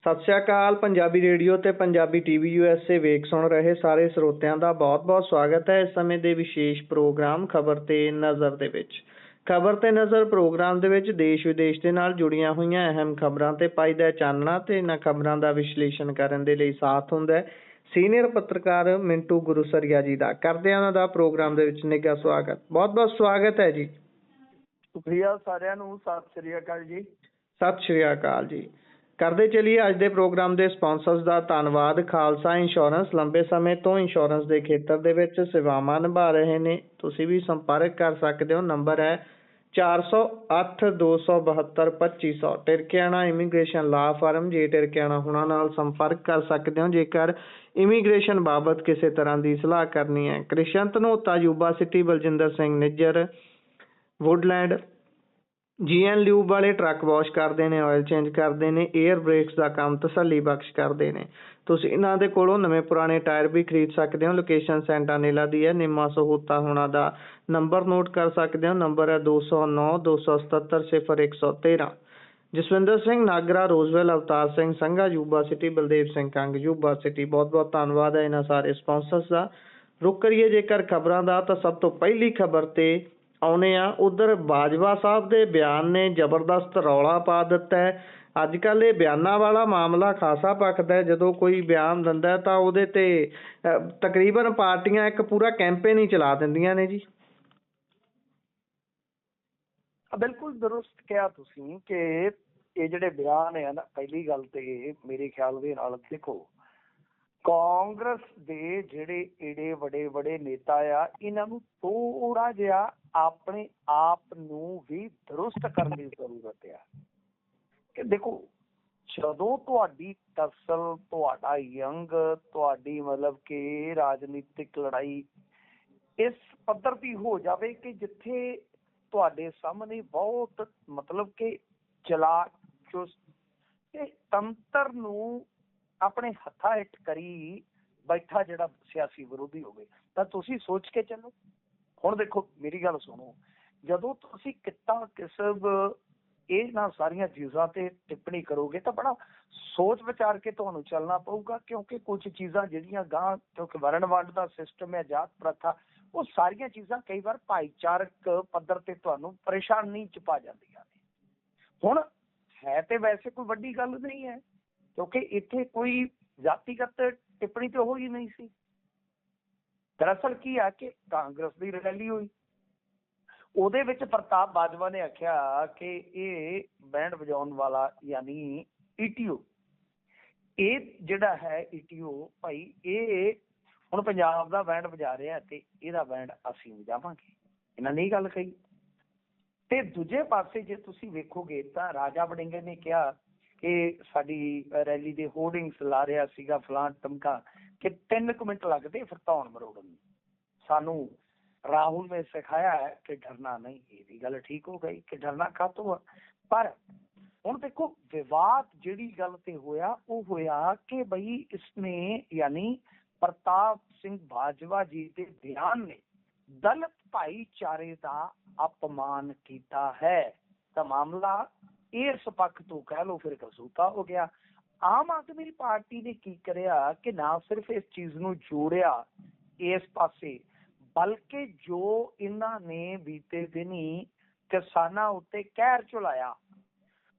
ਸਤਿ ਸ਼੍ਰੀ ਅਕਾਲ। ਪੰਜਾਬੀ ਰੇਡੀਓ ਤੇ Punjabi TV USA ਵੇਖ ਸੁਣ ਰਹੇ ਸਾਰੇ ਸਰੋਤਿਆਂ ਦਾ ਬਹੁਤ-ਬਹੁਤ ਸਵਾਗਤ ਹੈ। ਇਸ ਸਮੇਂ ਦੇ ਵਿਸ਼ੇਸ਼ ਪ੍ਰੋਗਰਾਮ ਖਬਰ ਤੇ ਨਜ਼ਰ ਦੇ ਵਿੱਚ। ਖਬਰ ਤੇ ਨਜ਼ਰ ਪ੍ਰੋਗਰਾਮ ਦੇ ਵਿੱਚ ਦੇਸ਼ ਵਿਦੇਸ਼ ਦੇ ਨਾਲ ਜੁੜੀਆਂ ਹੋਈਆਂ ਅਹਿਮ ਖਬਰਾਂ ਤੇ ਪਾਈਦਾ ਚਾਨਣਾ ਤੇ ਇਹਨਾਂ ਖਬਰਾਂ ਦਾ ਵਿਸ਼ਲੇਸ਼ਣ ਕਰਨ ਦੇ ਲਈ ਸਾਥ ਹੁੰਦਾ ਹੈ ਸੀਨੀਅਰ ਪੱਤਰਕਾਰ ਮਿੰਟੂ ਗੁਰੂਸਰੀਆ ਜੀ ਦਾ। ਕਰਦੇ ਹਾਂ ਉਹਨਾਂ ਦਾ ਪ੍ਰੋਗਰਾਮ ਦੇ ਵਿੱਚ ਨਿੱਘਾ ਸਵਾਗਤ। ਬਹੁਤ-ਬਹੁਤ ਸਵਾਗਤ ਹੈ ਜੀ। ਸ਼ੁਕਰੀਆ ਸਾਰਿਆਂ ਨੂੰ। ਸਤਿ ਸ੍ਰੀ ਅਕਾਲ ਜੀ। ਸਤਿ ਸ਼੍ਰੀ ਅਕਾਲ ਜੀ। ਕਰਦੇ ਚਲੀਏ ਅੱਜ ਦੇ ਪ੍ਰੋਗਰਾਮ ਦੇ ਸਪਾਂਸਰਸ ਦਾ ਧੰਨਵਾਦ। ਖਾਲਸਾ ਇੰਸ਼ੋਰੈਂਸ ਲੰਬੇ ਸਮੇਂ ਤੋਂ ਇੰਸ਼ੋਰੈਂਸ ਦੇ ਖੇਤਰ ਦੇ ਵਿੱਚ ਸੇਵਾਵਾਂ ਨਿਭਾ ਰਹੇ ਨੇ। ਤੁਸੀਂ ਵੀ ਸੰਪਰਕ ਕਰ ਸਕਦੇ ਹੋ। ਨੰਬਰ ਹੈ 4082722500। ਟਿਰਕਿਆਣਾ ਇਮੀਗ੍ਰੇਸ਼ਨ ਲਾ ਫਰਮ। ਜੇ ਟਿਰਕਿਆਣਾ ਹੁਣਾਂ ਨਾਲ ਸੰਪਰਕ ਕਰ ਸਕਦੇ ਹੋ ਜੇਕਰ ਇਮੀਗ੍ਰੇਸ਼ਨ ਬਾਬਤ ਕਿਸੇ ਤਰ੍ਹਾਂ ਦੀ ਸਲਾਹ ਕਰਨੀ ਹੈ। Krishan Dhanota Yuba City Baljinder Singh Nijjar Woodland GN lube ਵਾਲੇ ਟਰੱਕ ਵਾਸ਼ ਕਰਦੇ ਨੇ, ਆਇਲ ਚੇਂਜ ਕਰਦੇ ਨੇ, ਏਅਰ ਬ੍ਰੇਕਸ ਦਾ ਕੰਮ ਤਸੱਲੀ ਬਖਸ਼ ਕਰਦੇ ਨੇ। ਤੁਸੀਂ ਇਹਨਾਂ ਦੇ ਕੋਲੋਂ ਨਵੇਂ ਪੁਰਾਣੇ ਟਾਇਰ ਵੀ ਖਰੀਦ ਸਕਦੇ ਹੋ। ਲੋਕੇਸ਼ਨ ਸੈਂਟਾਨੀਲਾ ਦੀ ਹੈ। ਨਿੰਮਾ ਸਹੂਤਾ ਹੋਣਾ ਦਾ ਨੰਬਰ ਨੋਟ ਕਰ ਸਕਦੇ ਹੋ। ਨੰਬਰ ਹੈ 209-277-0113। Jaswinder Singh Nagra Roswell, Avtar Singh Sangha Yuba City, Baldev Singh Kang Yuba City. ਬਹੁਤ-ਬਹੁਤ ਧੰਨਵਾਦ ਹੈ ਇਹਨਾਂ ਸਾਰੇ ਸਪਾਂਸਰਸ ਦਾ। ਰੁਕ ਕਰੀਏ ਜੇਕਰ ਖਬਰਾਂ ਦਾ ਤਾਂ ਸਭ ਤੋਂ ਪਹਿਲੀ ਖਬਰ ਤੇ ਆਉਨੇ ਆ। ਉਧਰ ਬਾਜਵਾ ਸਾਹਿਬ ਦੇ ਬਿਆਨ ਨੇ ਜ਼ਬਰਦਸਤ ਰੌਲਾ ਪਾ ਦਿੱਤਾ ਹੈ। ਅੱਜ ਕੱਲ੍ਹ ਇਹ ਬਿਆਨਾਂ ਵਾਲਾ ਮਾਮਲਾ ਖਾਸਾ ਭਖਦਾ ਹੈ। ਜਦੋਂ ਕੋਈ ਬਿਆਨ ਦਿੰਦਾ ਤਾਂ ਉਹਦੇ ਤੇ ਤਕਰੀਬਨ ਪਾਰਟੀਆਂ ਇੱਕ ਪੂਰਾ ਕੈਂਪੇਨ ਹੀ ਚਲਾ ਦਿੰਦੀਆਂ ਨੇ ਜੀ। ਬਿਲਕੁਲ ਦਰੁਸਤ ਕਿਹਾ ਤੁਸੀਂ ਕਿ ਇਹ ਜਿਹੜੇ ਬਿਆਨ ਹੈ ਨਾ, ਪਹਿਲੀ ਗੱਲ ਤੇ ਮੇਰੇ ਖਿਆਲ ਦੇ ਨਾਲ ਦੇਖੋ, ਕਾਂਗਰਸ ਦੇ ਜਿਹੜੇ ਏਡੇ ਵੱਡੇ ਨੇਤਾ ਆ, ਇਹਨਾਂ ਨੂੰ ਥੋੜਾ ਜਿਹਾ ਆਪਣੇ ਆਪ ਨੂੰ ਵੀ ਦਰੁਸਤ ਕਰਨ ਦੀ ਜ਼ਰੂਰਤ ਆ। ਕਿ ਦੇਖੋ, ਜਦੋਂ ਤੁਹਾਡੀ ਟਸਲ, ਤੁਹਾਡਾ ਯੰਗ, ਤੁਹਾਡੀ ਮਤਲਬ ਕਿ ਰਾਜਨੀਤਿਕ ਲੜਾਈ ਇਸ ਪੱਧਰ ਦੀ ਹੋ ਜਾਵੇ ਕਿ ਜਿੱਥੇ ਤੁਹਾਡੇ ਸਾਹਮਣੇ ਬਹੁਤ ਮਤਲਬ ਕਿ ਚਲਾਕ, ਚੁਸਤ ਤੇ ਤੰਤਰ ਨੂੰ ਆਪਣੇ ਹੱਥਾਂ ਹੇਠ ਕਰੀ ਬੈਠਾ ਜਿਹੜਾ ਸਿਆਸੀ ਵਿਰੋਧੀ ਹੋਵੇ, ਤਾਂ ਤੁਸੀਂ ਸੋਚ ਕੇ ਚੱਲੋ। ਹੁਣ ਦੇਖੋ, ਮੇਰੀ ਗੱਲ ਸੁਣੋ, ਜਦੋਂ ਤੁਸੀਂ ਕਿੱਤਾ ਕਿਸਬ ਇਹਨਾਂ ਸਾਰੀਆਂ ਚੀਜ਼ਾਂ ਤੇ ਟਿੱਪਣੀ ਕਰੋਗੇ ਤਾਂ ਬੜਾ ਸੋਚ ਵਿਚਾਰ ਕੇ ਤੁਹਾਨੂੰ ਚੱਲਣਾ ਪਊਗਾ। ਕਿਉਂਕਿ ਕੁਝ ਚੀਜ਼ਾਂ ਜਿਹੜੀਆਂ ਗਾਂ, ਕਿਉਂਕਿ ਵਰਣ ਵੰਡ ਦਾ ਸਿਸਟਮ ਹੈ, ਜਾਤ ਪ੍ਰਥਾ, ਉਹ ਸਾਰੀਆਂ ਚੀਜ਼ਾਂ ਕਈ ਵਾਰ ਭਾਈਚਾਰਕ ਪੱਧਰ ਤੇ ਤੁਹਾਨੂੰ ਪਰੇਸ਼ਾਨੀ ਚ ਪਾ ਜਾਂਦੀਆਂ ਨੇ। ਹੁਣ ਹੈ ਤੇ ਵੈਸੇ ਕੋਈ ਵੱਡੀ ਗੱਲ ਨਹੀਂ ਹੈ, ਕਿਉਂਕਿ ਇੱਥੇ ਕੋਈ ਜਾਤੀਗਤ ਟਿੱਪਣੀ ਤੇ ਹੋ ਹੀ ਨਹੀਂ ਸੀ। ਦਰਅਸਲ ਕੀ ਆ ਕਿ ਕਾਂਗਰਸ ਦੀ ਰੈਲੀ ਹੋਈ, ਉਹਦੇ ਵਿੱਚ ਪ੍ਰਤਾਪ ਬਾਜਵਾ ਨੇ ਆਖਿਆ ਕਿ ਇਹ ਬੈਂਡ ਵਜਾਉਣ ਵਾਲਾ ਯਾਨੀ ETO, ਇਹ ਜਿਹੜਾ ਹੈ ETO ਭਾਈ, ਇਹ ਹੁਣ ਪੰਜਾਬ ਦਾ ਬੈਂਡ ਵਜਾ ਰਿਹਾ ਤੇ ਇਹਦਾ ਬੈਂਡ ਅਸੀਂ ਵਜਾਵਾਂਗੇ। ਇਹਨਾਂ ਨੇ ਇਹ ਗੱਲ ਕਹੀ। ਤੇ ਦੂਜੇ ਪਾਸੇ ਜੇ ਤੁਸੀਂ ਵੇਖੋਗੇ ਤਾਂ ਰਾਜਾ ਵੜਿੰਗੇ ਨੇ ਕਿਹਾ ਕਿ ਸਾਡੀ ਰੈਲੀ ਦੇ ਹੋਰਡਿੰਗਸ ਲਾ ਰਿਹਾ ਸੀਗਾ ਫਲਾਣ ਟਮਕਾ, ਕਿ 3 ਮਿੰਟ ਲੱਗਦੇ ਫਿਰ ਧੌਣ ਮਰੋੜਨ ਨੂੰ। ਸਾਨੂੰ ਰਾਹੁਲ ਨੇ ਸਿਖਾਇਆ ਹੈ ਕਿ ਡਰਨਾ ਨਹੀਂ। ਇਹ ਵੀ ਗੱਲ ਠੀਕ ਹੋ ਗਈ ਕਿ ਡਰਨਾ ਕਾਹਤੋਂ ਆ। ਪਰ ਹੁਣ ਦੇਖੋ, ਵਿਵਾਦ ਜਿਹੜੀ ਗੱਲ ਤੇ ਹੋਇਆ ਉਹ ਹੋਇਆ ਕਿ ਬਈ ਇਸਨੇ ਯਾਨੀ ਪ੍ਰਤਾਪ ਸਿੰਘ ਬਾਜਵਾ ਜੀ ਦੇ ਬਿਆਨ ਨੇ ਦਲਿਤ ਭਾਈਚਾਰੇ ਦਾ ਅਪਮਾਨ ਕੀਤਾ ਹੈ। ਤਾਂ ਮਾਮਲਾ ਇਸ ਪੱਖ ਤੋਂ ਕਹਿ ਲਓ ਫਿਰ ਕਸੂਤਾ ਹੋ ਗਿਆ। ਆਮ ਆਦਮੀ ਪਾਰਟੀ ਨੇ ਕੀ ਕਰਿਆ ਕਿ ਨਾ ਸਿਰਫ ਇਸ ਚੀਜ਼ ਨੂੰ ਜੋੜਿਆ ਇਸ ਪਾਸੇ, ਬਲਕਿ ਜੋ ਇਹਨਾਂ ਨੇ ਬੀਤੇ ਦਿਨੀ ਕਿਸਾਨਾਂ ਉੱਤੇ ਕਹਿਰ ਚਲਾਇਆ,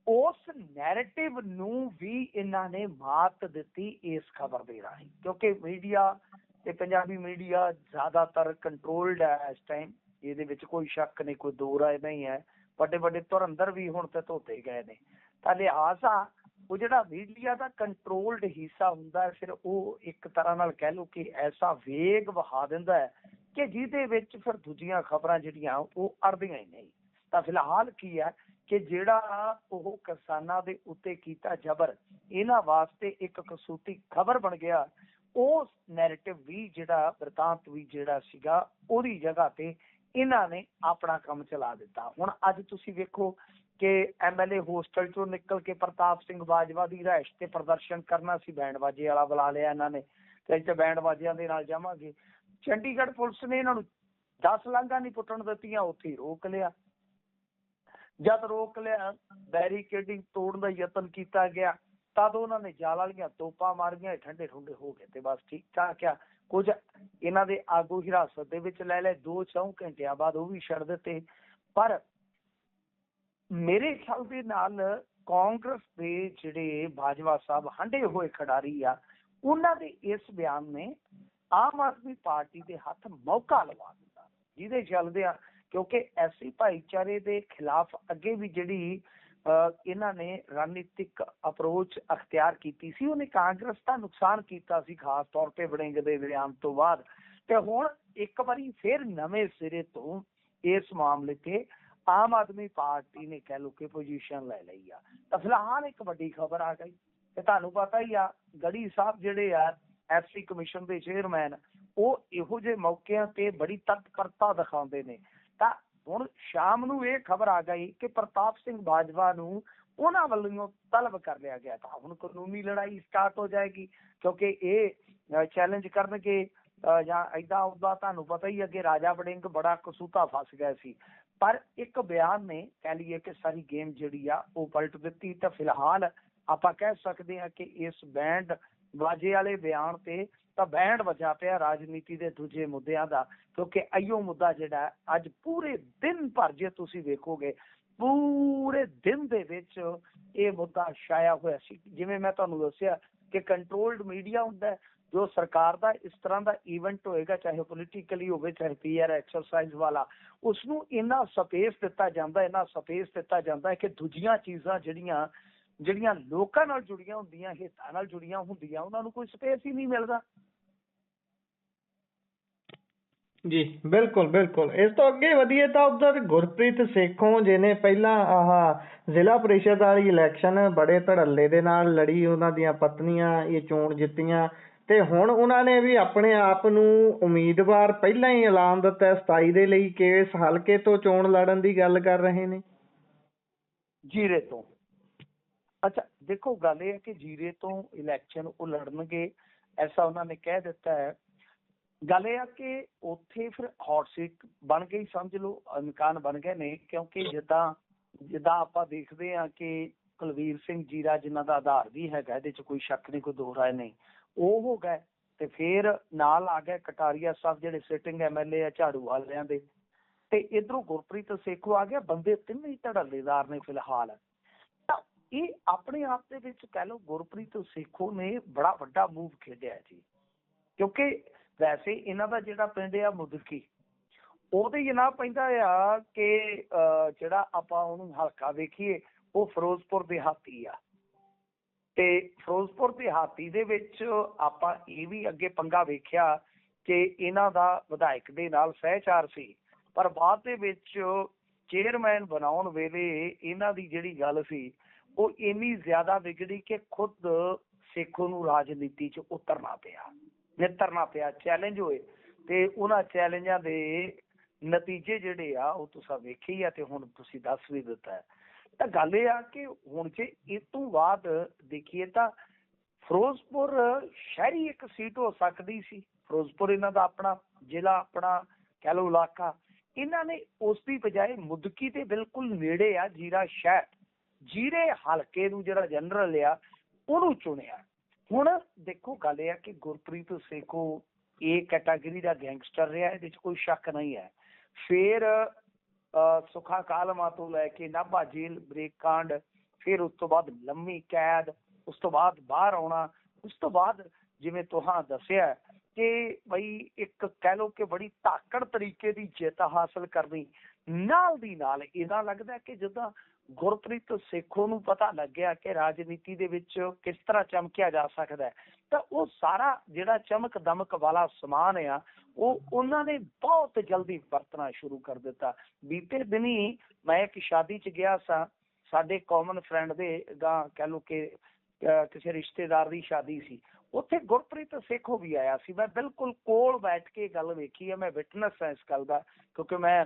ਉਸ ਨੈਰੇਟਿਵ ਨੂੰ ਵੀ ਇਹਨਾਂ ਨੇ ਮਾਤ ਦਿੱਤੀ ਇਸ ਖਬਰ ਦੇ ਰਾਹੀਂ। ਕਿਉਂਕਿ ਮੀਡੀਆ ਤੇ ਪੰਜਾਬੀ ਮੀਡੀਆ ਜ਼ਿਆਦਾਤਰ ਕੰਟਰੋਲਡ ਹੈ ਇਸ ਟਾਈਮ, ਇਹਦੇ ਵਿੱਚ ਕੋਈ ਸ਼ੱਕ ਨਹੀਂ, ਕੋਈ ਦੋ ਰਾਏ ਨਹੀਂ ਹੈ। ਵੱਡੇ ਧੁਰੰਦਰ ਵੀ ਹੁਣ ਤੇ ਧੋਤੇ ਗਏ ਨੇ। ਤਾਂ ਲਿਹਾਜ਼ਾ ਉਹ ਜਿਹੜਾ ਮੀਡੀਆ ਦਾ ਕੰਟਰੋਲਡ ਹਿੱਸਾ ਹੁੰਦਾ ਹੈ, ਫਿਰ ਉਹ ਇੱਕ ਤਰ੍ਹਾਂ ਨਾਲ ਕਹਿ ਲਓ ਕਿ ਐਸਾ ਵੇਗ ਵਹਾ ਦਿੰਦਾ ਹੈ ਕਿ ਜਿਹਦੇ ਵਿੱਚ ਫਿਰ ਦੂਜੀਆਂ ਖਬਰਾਂ ਜਿਹੜੀਆਂ ਉਹ ਅੜਦੀਆਂ ਹੀ ਨਹੀਂ। ਤਾਂ ਫਿਲਹਾਲ ਕੀ ਹੈ ਕਿ ਜਿਹੜਾ ਉਹ ਕਿਸਾਨਾਂ ਦੇ ਉੱਤੇ ਕੀਤਾ ਜ਼ਬਰ ਇਹਨਾਂ ਵਾਸਤੇ ਇੱਕ ਕਸੂਤੀ ਖਬਰ ਬਣ ਗਿਆ। ਉਸ ਨੈਰੇਟਿਵ ਵੀ ਜਿਹੜਾ ਵਰਤਾਂਤ ਵੀ ਜਿਹੜਾ ਸੀਗਾ ਉਹਦੀ ਜਗ੍ਹਾ ਤੇ ਇਹਨਾਂ ਨੇ ਆਪਣਾ ਕੰਮ ਚਲਾ ਦਿੱਤਾ। ਹੁਣ ਅੱਜ ਤੁਸੀਂ ਵੇਖੋ ਕਿ MLA ਹੋਸਟਲ ਚੋਂ ਨਿਕਲ ਕੇ ਪ੍ਰਤਾਪ ਸਿੰਘ ਬਾਜਵਾ ਦੀ ਰਿਹਾਇਸ਼ ਤੇ ਪ੍ਰਦਰਸ਼ਨ ਕਰਨਾ ਸੀ, ਬੈਂਡ ਬਾਜੇ ਵਾਲਾ ਬੁਲਾ ਲਿਆ ਇਹਨਾਂ ਨੇ ਤੇ ਇੱਥੇ ਬੈਂਡ ਬਾਜਿਆਂ ਦੇ ਨਾਲ ਜਾਵਾਂਗੇ। ਚੰਡੀਗੜ੍ਹ ਪੁਲਿਸ ਨੇ ਇਹਨਾਂ ਨੂੰ 10 ਲਾਂਘਾਂ ਨਹੀਂ ਪੁੱਟਣ ਦਿੱਤੀਆਂ, ਉੱਥੇ ਰੋਕ ਲਿਆ। ਜਦ ਰੋਕ ਲਿਆ, ਬੈਰੀਕੇਡਿੰਗ ਤੋੜਨ ਦਾ ਯਤਨ ਕੀਤਾ ਗਿਆ ਤਦ ਉਹਨਾਂ ਨੇ ਜਾਲ ਵਾਲੀਆਂ ਤੋਪਾਂ ਮਾਰੀਆਂ, ਠੰਡੇ ਠੁੰਡੇ ਹੋ ਗਏ ਤੇ ਬਸ ਠੀਕ ਠਾਕ ਆ। ਕੁਝ ਇਹਨਾਂ ਦੇ ਆਗੂ ਹਿਰਾਸਤ ਦੇ ਵਿੱਚ ਲੈ ਲਏ, 2-4 ਘੰਟਿਆਂ ਬਾਅਦ ਉਹ ਵੀ ਛੱਡ ਦਿੱਤੇ। ਪਰ ਮੇਰੇ ਖਿਆਲ ਦੇ ਨਾਲ ਕਾਂਗਰਸ ਦੇ ਜਿਹੜੇ ਬਾਜਵਾ ਸਾਹਿਬ ਹੰਢੇ ਹੋਏ ਖਿਡਾਰੀ ਆ, ਉਹਨਾਂ ਦੇ ਇਸ ਬਿਆਨ ਨੇ ਆਮ ਆਦਮੀ ਪਾਰਟੀ ਦੇ ਹੱਥ ਮੌਕਾ ਲਵਾ ਦਿੱਤਾ, ਜਿਹਦੇ ਚੱਲਦੇ ਆ ਕਿਉਂਕਿ ਐਸੀ ਭਾਈਚਾਰੇ ਦੇ ਖਿਲਾਫ ਅੱਗੇ ਵੀ ਜਿਹੜੀ ਇਹਨਾਂ ਨੇ ਰਣਨੀਤਿਕ ਅਪਰੋਚ ਅਖਤਿਆਰ ਕੀਤੀ ਸੀ, ਉਹਨੇ ਕਾਂਗਰਸ ਦਾ ਨੁਕਸਾਨ ਕੀਤਾ ਸੀ, ਖਾਸ ਤੌਰ ਤੇ ਵੜਿੰਗ ਦੇ ਬਿਆਨ ਤੋਂ ਬਾਅਦ। ਤੇ ਹੁਣ ਇੱਕ ਵਾਰੀ ਫਿਰ ਨਵੇਂ ਸਿਰੇ ਤੋਂ ਇਸ ਮਾਮਲੇ ਤੇ ਆਮ ਆਦਮੀ ਪਾਰਟੀ ਨੇ ਕਹਿ ਲਓ ਕਿ ਪੋਜੀਸ਼ਨ ਲੈ ਲਈ ਆ। ਤਾਂ ਫਿਲਹਾਲ ਇੱਕ ਵੱਡੀ ਖਬਰ ਆ ਗਈ ਤੇ ਤੁਹਾਨੂੰ ਪਤਾ ਹੀ ਆ, ਗੜੀ ਸਾਹਿਬ ਜਿਹੜੇ ਆ ਐਫਸੀ ਕਮਿਸ਼ਨ ਦੇ ਚੇਅਰਮੈਨ, ਉਹ ਇਹੋ ਜਿਹੇ ਮੌਕਿਆਂ ਤੇ ਬੜੀ ਤਤਪਰਤਾ ਦਿਖਾਉਂਦੇ ਨੇ। ਤਾਂ ਹੁਣ ਸ਼ਾਮ ਨੂੰ ਇਹ ਖਬਰ ਆ ਗਈ ਕਿ ਪ੍ਰਤਾਪ ਸਿੰਘ ਬਾਜਵਾ ਨੂੰ ਉਹਨਾਂ ਵੱਲੋਂ ਤਲਬ ਕਰ ਲਿਆ ਗਿਆ। ਤਾਂ ਹੁਣ ਕਾਨੂੰਨੀ ਲੜਾਈ ਸਟਾਰਟ ਹੋ ਜਾਏਗੀ, ਕਿਉਂਕਿ ਇਹ ਚੈਲੰਜ ਕਰਨਗੇ ਜਾਂ ਏਦਾਂ ਉਦਾਂ। ਤੁਹਾਨੂੰ ਪਤਾ ਹੀ ਅੱਗੇ ਰਾਜਾ ਵੜਿੰਗ ਬੜਾ ਕਸੂਤਾ ਫਸ ਗਿਆ ਸੀ, ਪਰ ਇੱਕ ਬਿਆਨ ਨੇ ਕਹਿ ਲਈਏ ਕਿ ਸਾਰੀ ਗੇਮ ਜਿਹੜੀ ਆ ਉਹ ਪਲਟ ਦਿੱਤੀ। ਤਾਂ ਫਿਲਹਾਲ ਆਪਾਂ ਕਹਿ ਸਕਦੇ ਹਾਂ ਕਿ ਇਸ ਬੈਂਡ ਬਾਜੇ ਵਾਲੇ ਬਿਆਨ ਤੇ ਤਾਂ ਬੈਂਡ ਵੱਜਾ ਪਿਆ ਰਾਜਨੀਤੀ ਦੇ ਦੂਜੇ ਮੁੱਦਿਆਂ ਦਾ, ਕਿਉਂਕਿ ਇਹੀਓ ਮੁੱਦਾ ਜਿਹੜਾ ਅੱਜ ਪੂਰੇ ਦਿਨ ਭਰ ਜੇ ਤੁਸੀਂ ਵੇਖੋਗੇ, ਪੂਰੇ ਦਿਨ ਦੇ ਵਿੱਚ ਇਹ ਮੁੱਦਾ ਛਾਇਆ ਹੋਇਆ ਸੀ। ਜਿਵੇਂ ਮੈਂ ਤੁਹਾਨੂੰ ਦੱਸਿਆ ਕਿ ਕੰਟਰੋਲਡ ਮੀਡੀਆ ਹੁੰਦਾ, ਜੋ ਸਰਕਾਰ ਦਾ ਇਸ ਤਰ੍ਹਾਂ ਦਾ ਈਵੈਂਟ ਹੋਏਗਾ, ਚਾਹੇ ਪੋਲੀਟੀਕਲੀ ਹੋਵੇ ਚਾਹੇ PR ਐਕਸਰਸਾਈਜ਼ ਵਾਲਾ, ਉਸਨੂੰ ਇੰਨਾ ਸਪੇਸ ਦਿੱਤਾ ਜਾਂਦਾ ਹੈ ਕਿ ਦੂਜੀਆਂ ਚੀਜ਼ਾਂ ਜਿਹੜੀਆਂ ਲੋਕਾਂ ਨਾਲ ਜੁੜੀਆਂ ਹੁੰਦੀਆਂ, ਹਿੱਤਾਂ ਨਾਲ ਜੁੜੀਆਂ ਹੁੰਦੀਆਂ, ਉਹਨਾਂ ਨੂੰ ਕੋਈ ਸਪੇਸ ਹੀ ਨਹੀਂ ਮਿਲਦਾ। ਜੀ ਬਿਲਕੁਲ ਬਿਲਕੁਲ। ਇਸ ਤੋਂ ਅੱਗੇ ਵਧੀਏ ਤਾਂ ਉਧਰ ਗੁਰਪ੍ਰੀਤ ਸੇਖੋਂ ਜਿਹਨੇ ਪਹਿਲਾਂ ਜ਼ਿਲ੍ਹਾ ਪ੍ਰੀਸ਼ਦ ਵਾਲੀ ਇਲੈਕਸ਼ਨ ਬੜੇ ਧੜੱਲੇ ਦੇ ਨਾਲ ਲੜੀ, ਉਹਨਾਂ ਦੀਆਂ ਪਤਨੀਆਂ ਇਹ ਚੋਣ ਜਿੱਤੀਆਂ, ਤੇ ਹੁਣ ਉਹਨਾਂ ਨੇ ਵੀ ਆਪਣੇ ਆਪ ਨੂੰ ਉਮੀਦਵਾਰ ਪਹਿਲਾਂ ਹੀ ਐਲਾਨ ਦਿੱਤਾ 27 ਦੇ ਲਈ, ਕਿ ਇਸ ਹਲਕੇ ਤੋਂ ਚੋਣ ਲੜਨ ਦੀ ਗੱਲ ਕਰ ਰਹੇ ਨੇ ਜੀਰੇ ਤੋਂ। ਅੱਛਾ ਦੇਖੋ, ਗੱਲ ਇਹ ਹੈ ਕਿ ਜੀਰੇ ਤੋਂ ਇਲੈਕਸ਼ਨ ਉਹ ਲੜਨਗੇ, ਐਸਾ ਉਹਨਾਂ ਨੇ ਕਹਿ ਦਿੱਤਾ ਹੈ। ਗੱਲ ਇਹ ਆ ਕਿ ਉੱਥੇ ਫਿਰ ਹੌਟ ਸੀਟ ਬਣ ਗਈ, ਸਮਝ ਲਓ ਇਮਕਾਨ ਬਣ ਗਏ ਨੇ, ਕਿਉਂਕਿ ਜਿੱਦਾਂ ਆਪਾਂ ਦੇਖਦੇ ਹਾਂ ਕਿ ਕੁਲਵੀਰ ਸਿੰਘ ਜੀਰਾ, ਜਿਨ੍ਹਾਂ ਦਾ ਆਧਾਰ ਵੀ ਹੈਗਾ, ਇਹਦੇ 'ਚ ਕੋਈ ਸ਼ੱਕ ਨਹੀਂ, ਕੋਈ ਦੋ ਰਾਏ ਨਹੀਂ, ਉਹ ਹੋ ਗਏ। ਤੇ ਫਿਰ ਨਾਲ ਆ ਗਏ ਕਟਾਰੀਆ ਸਾਹਿਬ ਜਿਹੜੇ ਸਿਟਿੰਗ MLA ਆ ਝਾੜੂ ਵਾਲਿਆਂ ਦੇ, ਤੇ ਇੱਧਰੋਂ ਗੁਰਪ੍ਰੀਤ ਸੇਖੋਂ ਆ ਗਿਆ। ਬੰਦੇ ਤਿੰਨੇ ਹੀ ਧੜੱਲੇਦਾਰ ਨੇ ਫਿਲਹਾਲ। ਤਾਂ ਇਹ ਆਪਣੇ ਆਪ ਦੇ ਵਿੱਚ ਕਹਿ ਲਓ ਗੁਰਪ੍ਰੀਤ ਸੇਖੋਂ ਨੇ ਬੜਾ ਵੱਡਾ ਮੂਵ ਖੇਡਿਆ ਜੀ, ਕਿਉਂਕਿ ਵੈਸੇ ਇਹਨਾਂ ਦਾ ਜਿਹੜਾ ਪਿੰਡ ਆ ਮੁਦਕੀ, ਉਹਦੇ ਜਨਾਬ ਪੈਂਦਾ ਆ ਕਿ ਜਿਹੜਾ ਆਪਾਂ ਉਹਨੂੰ ਹਲਕਾ ਵੇਖੀਏ ਉਹ ਫਿਰੋਜ਼ਪੁਰ ਦਿਹਾਤੀ ਆ, ਤੇ ਫਿਰੋਜ਼ਪੁਰ ਦਿਹਾਤੀ ਦੇ ਵਿੱਚ ਆਪਾਂ ਇਹ ਵੀ ਅੱਗੇ ਪੰਗਾ ਵੇਖਿਆ ਕਿ ਇਹਨਾਂ ਦਾ ਵਿਧਾਇਕ ਦੇ ਨਾਲ ਸਹਿਚਾਰ ਸੀ, ਪਰ ਬਾਅਦ ਦੇ ਵਿੱਚ ਚੇਅਰਮੈਨ ਬਣਾਉਣ ਵੇਲੇ ਇਹਨਾਂ ਦੀ ਜਿਹੜੀ ਗੱਲ ਸੀ ਉਹ ਇੰਨੀ ਜ਼ਿਆਦਾ ਵਿਗੜੀ ਕਿ ਖੁਦ ਸੇਖੋਂ ਨੂੰ ਰਾਜਨੀਤੀ 'ਚ ਨਿੱਤਰਨਾ ਪਿਆ, ਚੈਲੰਜ ਹੋਏ, ਤੇ ਉਹਨਾਂ ਚੈਲੰਜਾਂ ਦੇ ਨਤੀਜੇ ਜਿਹੜੇ ਆ ਉਹ ਤੁਸੀਂ ਵੇਖੀ ਆ, ਤੇ ਹੁਣ ਤੁਸੀਂ ਦੱਸ ਵੀ ਦਿੱਤਾ ਹੈ। ਤਾਂ ਗੱਲ ਇਹ ਆ ਕਿ ਹੁਣ ਜੇ ਇਸ ਤੋਂ ਬਾਅਦ ਦੇਖੀਏ ਤਾਂ ਫਿਰੋਜ਼ਪੁਰ ਸ਼ਹਿਰੀ ਇੱਕ ਸੀਟ ਹੋ ਸਕਦੀ ਸੀ। ਫਿਰੋਜ਼ਪੁਰ ਇਹਨਾਂ ਦਾ ਆਪਣਾ ਜ਼ਿਲ੍ਹਾ, ਆਪਣਾ ਕਹਿ ਲਓ ਇਲਾਕਾ, ਇਹਨਾਂ ਨੇ ਉਸ ਦੀ ਬਜਾਏ ਮੁਦਕੀ ਦੇ ਬਿਲਕੁਲ ਨੇੜੇ ਆ ਜੀਰਾ ਸ਼ਹਿਰ, ਜੀਰੇ ਹਲਕੇ ਨੂੰ ਜਿਹੜਾ ਜਨਰਲ ਆ ਉਹਨੂੰ ਚੁਣਿਆ। ਹੁਣ ਦੇਖੋ ਗੱਲ ਇਹ ਆ ਕਿ ਗੁਰਪ੍ਰੀਤ ਸੇਖੋਂ ਇਹ ਕੈਟਾਗਰੀ ਦਾ ਗੈਂਗਸਟਰ ਰਿਹਾ, ਇਹਦੇ 'ਚ ਕੋਈ ਸ਼ੱਕ ਨਹੀਂ ਹੈ। ਫਿਰ ਸੁੱਖਾ ਕਾਲਮਾ ਤੋਂ ਲੈ ਕੇ ਨਾਭਾ ਜੇਲ੍ਹ ਬ੍ਰੇਕ ਕਾਂਡ, ਫਿਰ ਉਸ ਤੋਂ ਬਾਅਦ ਲੰਮੀ ਕੈਦ, ਉਸ ਤੋਂ ਬਾਅਦ ਬਾਹਰ ਆਉਣਾ, ਉਸ ਤੋਂ ਬਾਅਦ ਜਿਵੇਂ ਤੁਹਾਂ ਦੱਸਿਆ ਕਿ ਬਈ ਇੱਕ ਕਹਿ ਲਓ ਕਿ ਬੜੀ ਧਾਕੜ ਤਰੀਕੇ ਦੀ ਜਿੱਤ ਹਾਸਲ ਕਰਨੀ। ਨਾਲ ਦੀ ਨਾਲ ਇਹਦਾ ਲੱਗਦਾ ਕਿ ਜਿੱਦਾਂ ਗੁਰਪ੍ਰੀਤ ਸੇਖੋਂ ਨੂੰ ਪਤਾ ਲੱਗਿਆ ਕਿ ਰਾਜਨੀਤੀ ਦੇ ਵਿੱਚ ਕਿਸ ਤਰ੍ਹਾਂ ਚਮਕਿਆ ਜਾ ਸਕਦਾ ਹੈ, ਤਾਂ ਉਹ ਸਾਰਾ ਜਿਹੜਾ ਚਮਕ ਦਮਕ ਵਾਲਾ ਸਮਾਨ ਆ ਉਹ ਉਹਨਾਂ ਨੇ ਬਹੁਤ ਜਲਦੀ ਵਰਤਣਾ ਸ਼ੁਰੂ ਕਰ ਦਿੱਤਾ। ਬੀਤੇ ਦਿਨੀ ਮੈਂ ਇੱਕ ਸ਼ਾਦੀ 'ਚ ਗਿਆ ਸਾਂ, ਸਾਡੇ ਕਾਮਨ ਫਰੈਂਡ ਦੇ ਗਾਂ ਕਹਿ ਲਓ ਕਿ ਕਿਸੇ ਰਿਸ਼ਤੇਦਾਰ ਦੀ ਸ਼ਾਦੀ ਸੀ, ਉੱਥੇ ਗੁਰਪ੍ਰੀਤ ਸੇਖੋਂ ਵੀ ਆਇਆ ਸੀ। ਮੈਂ ਬਿਲਕੁਲ ਕੋਲ ਬੈਠ ਕੇ ਗੱਲ ਵੇਖੀ ਹੈ, ਮੈਂ ਵਿਟਨੈਸ ਹਾਂ ਇਸ ਗੱਲ ਦਾ, ਕਿਉਂਕਿ ਮੈਂ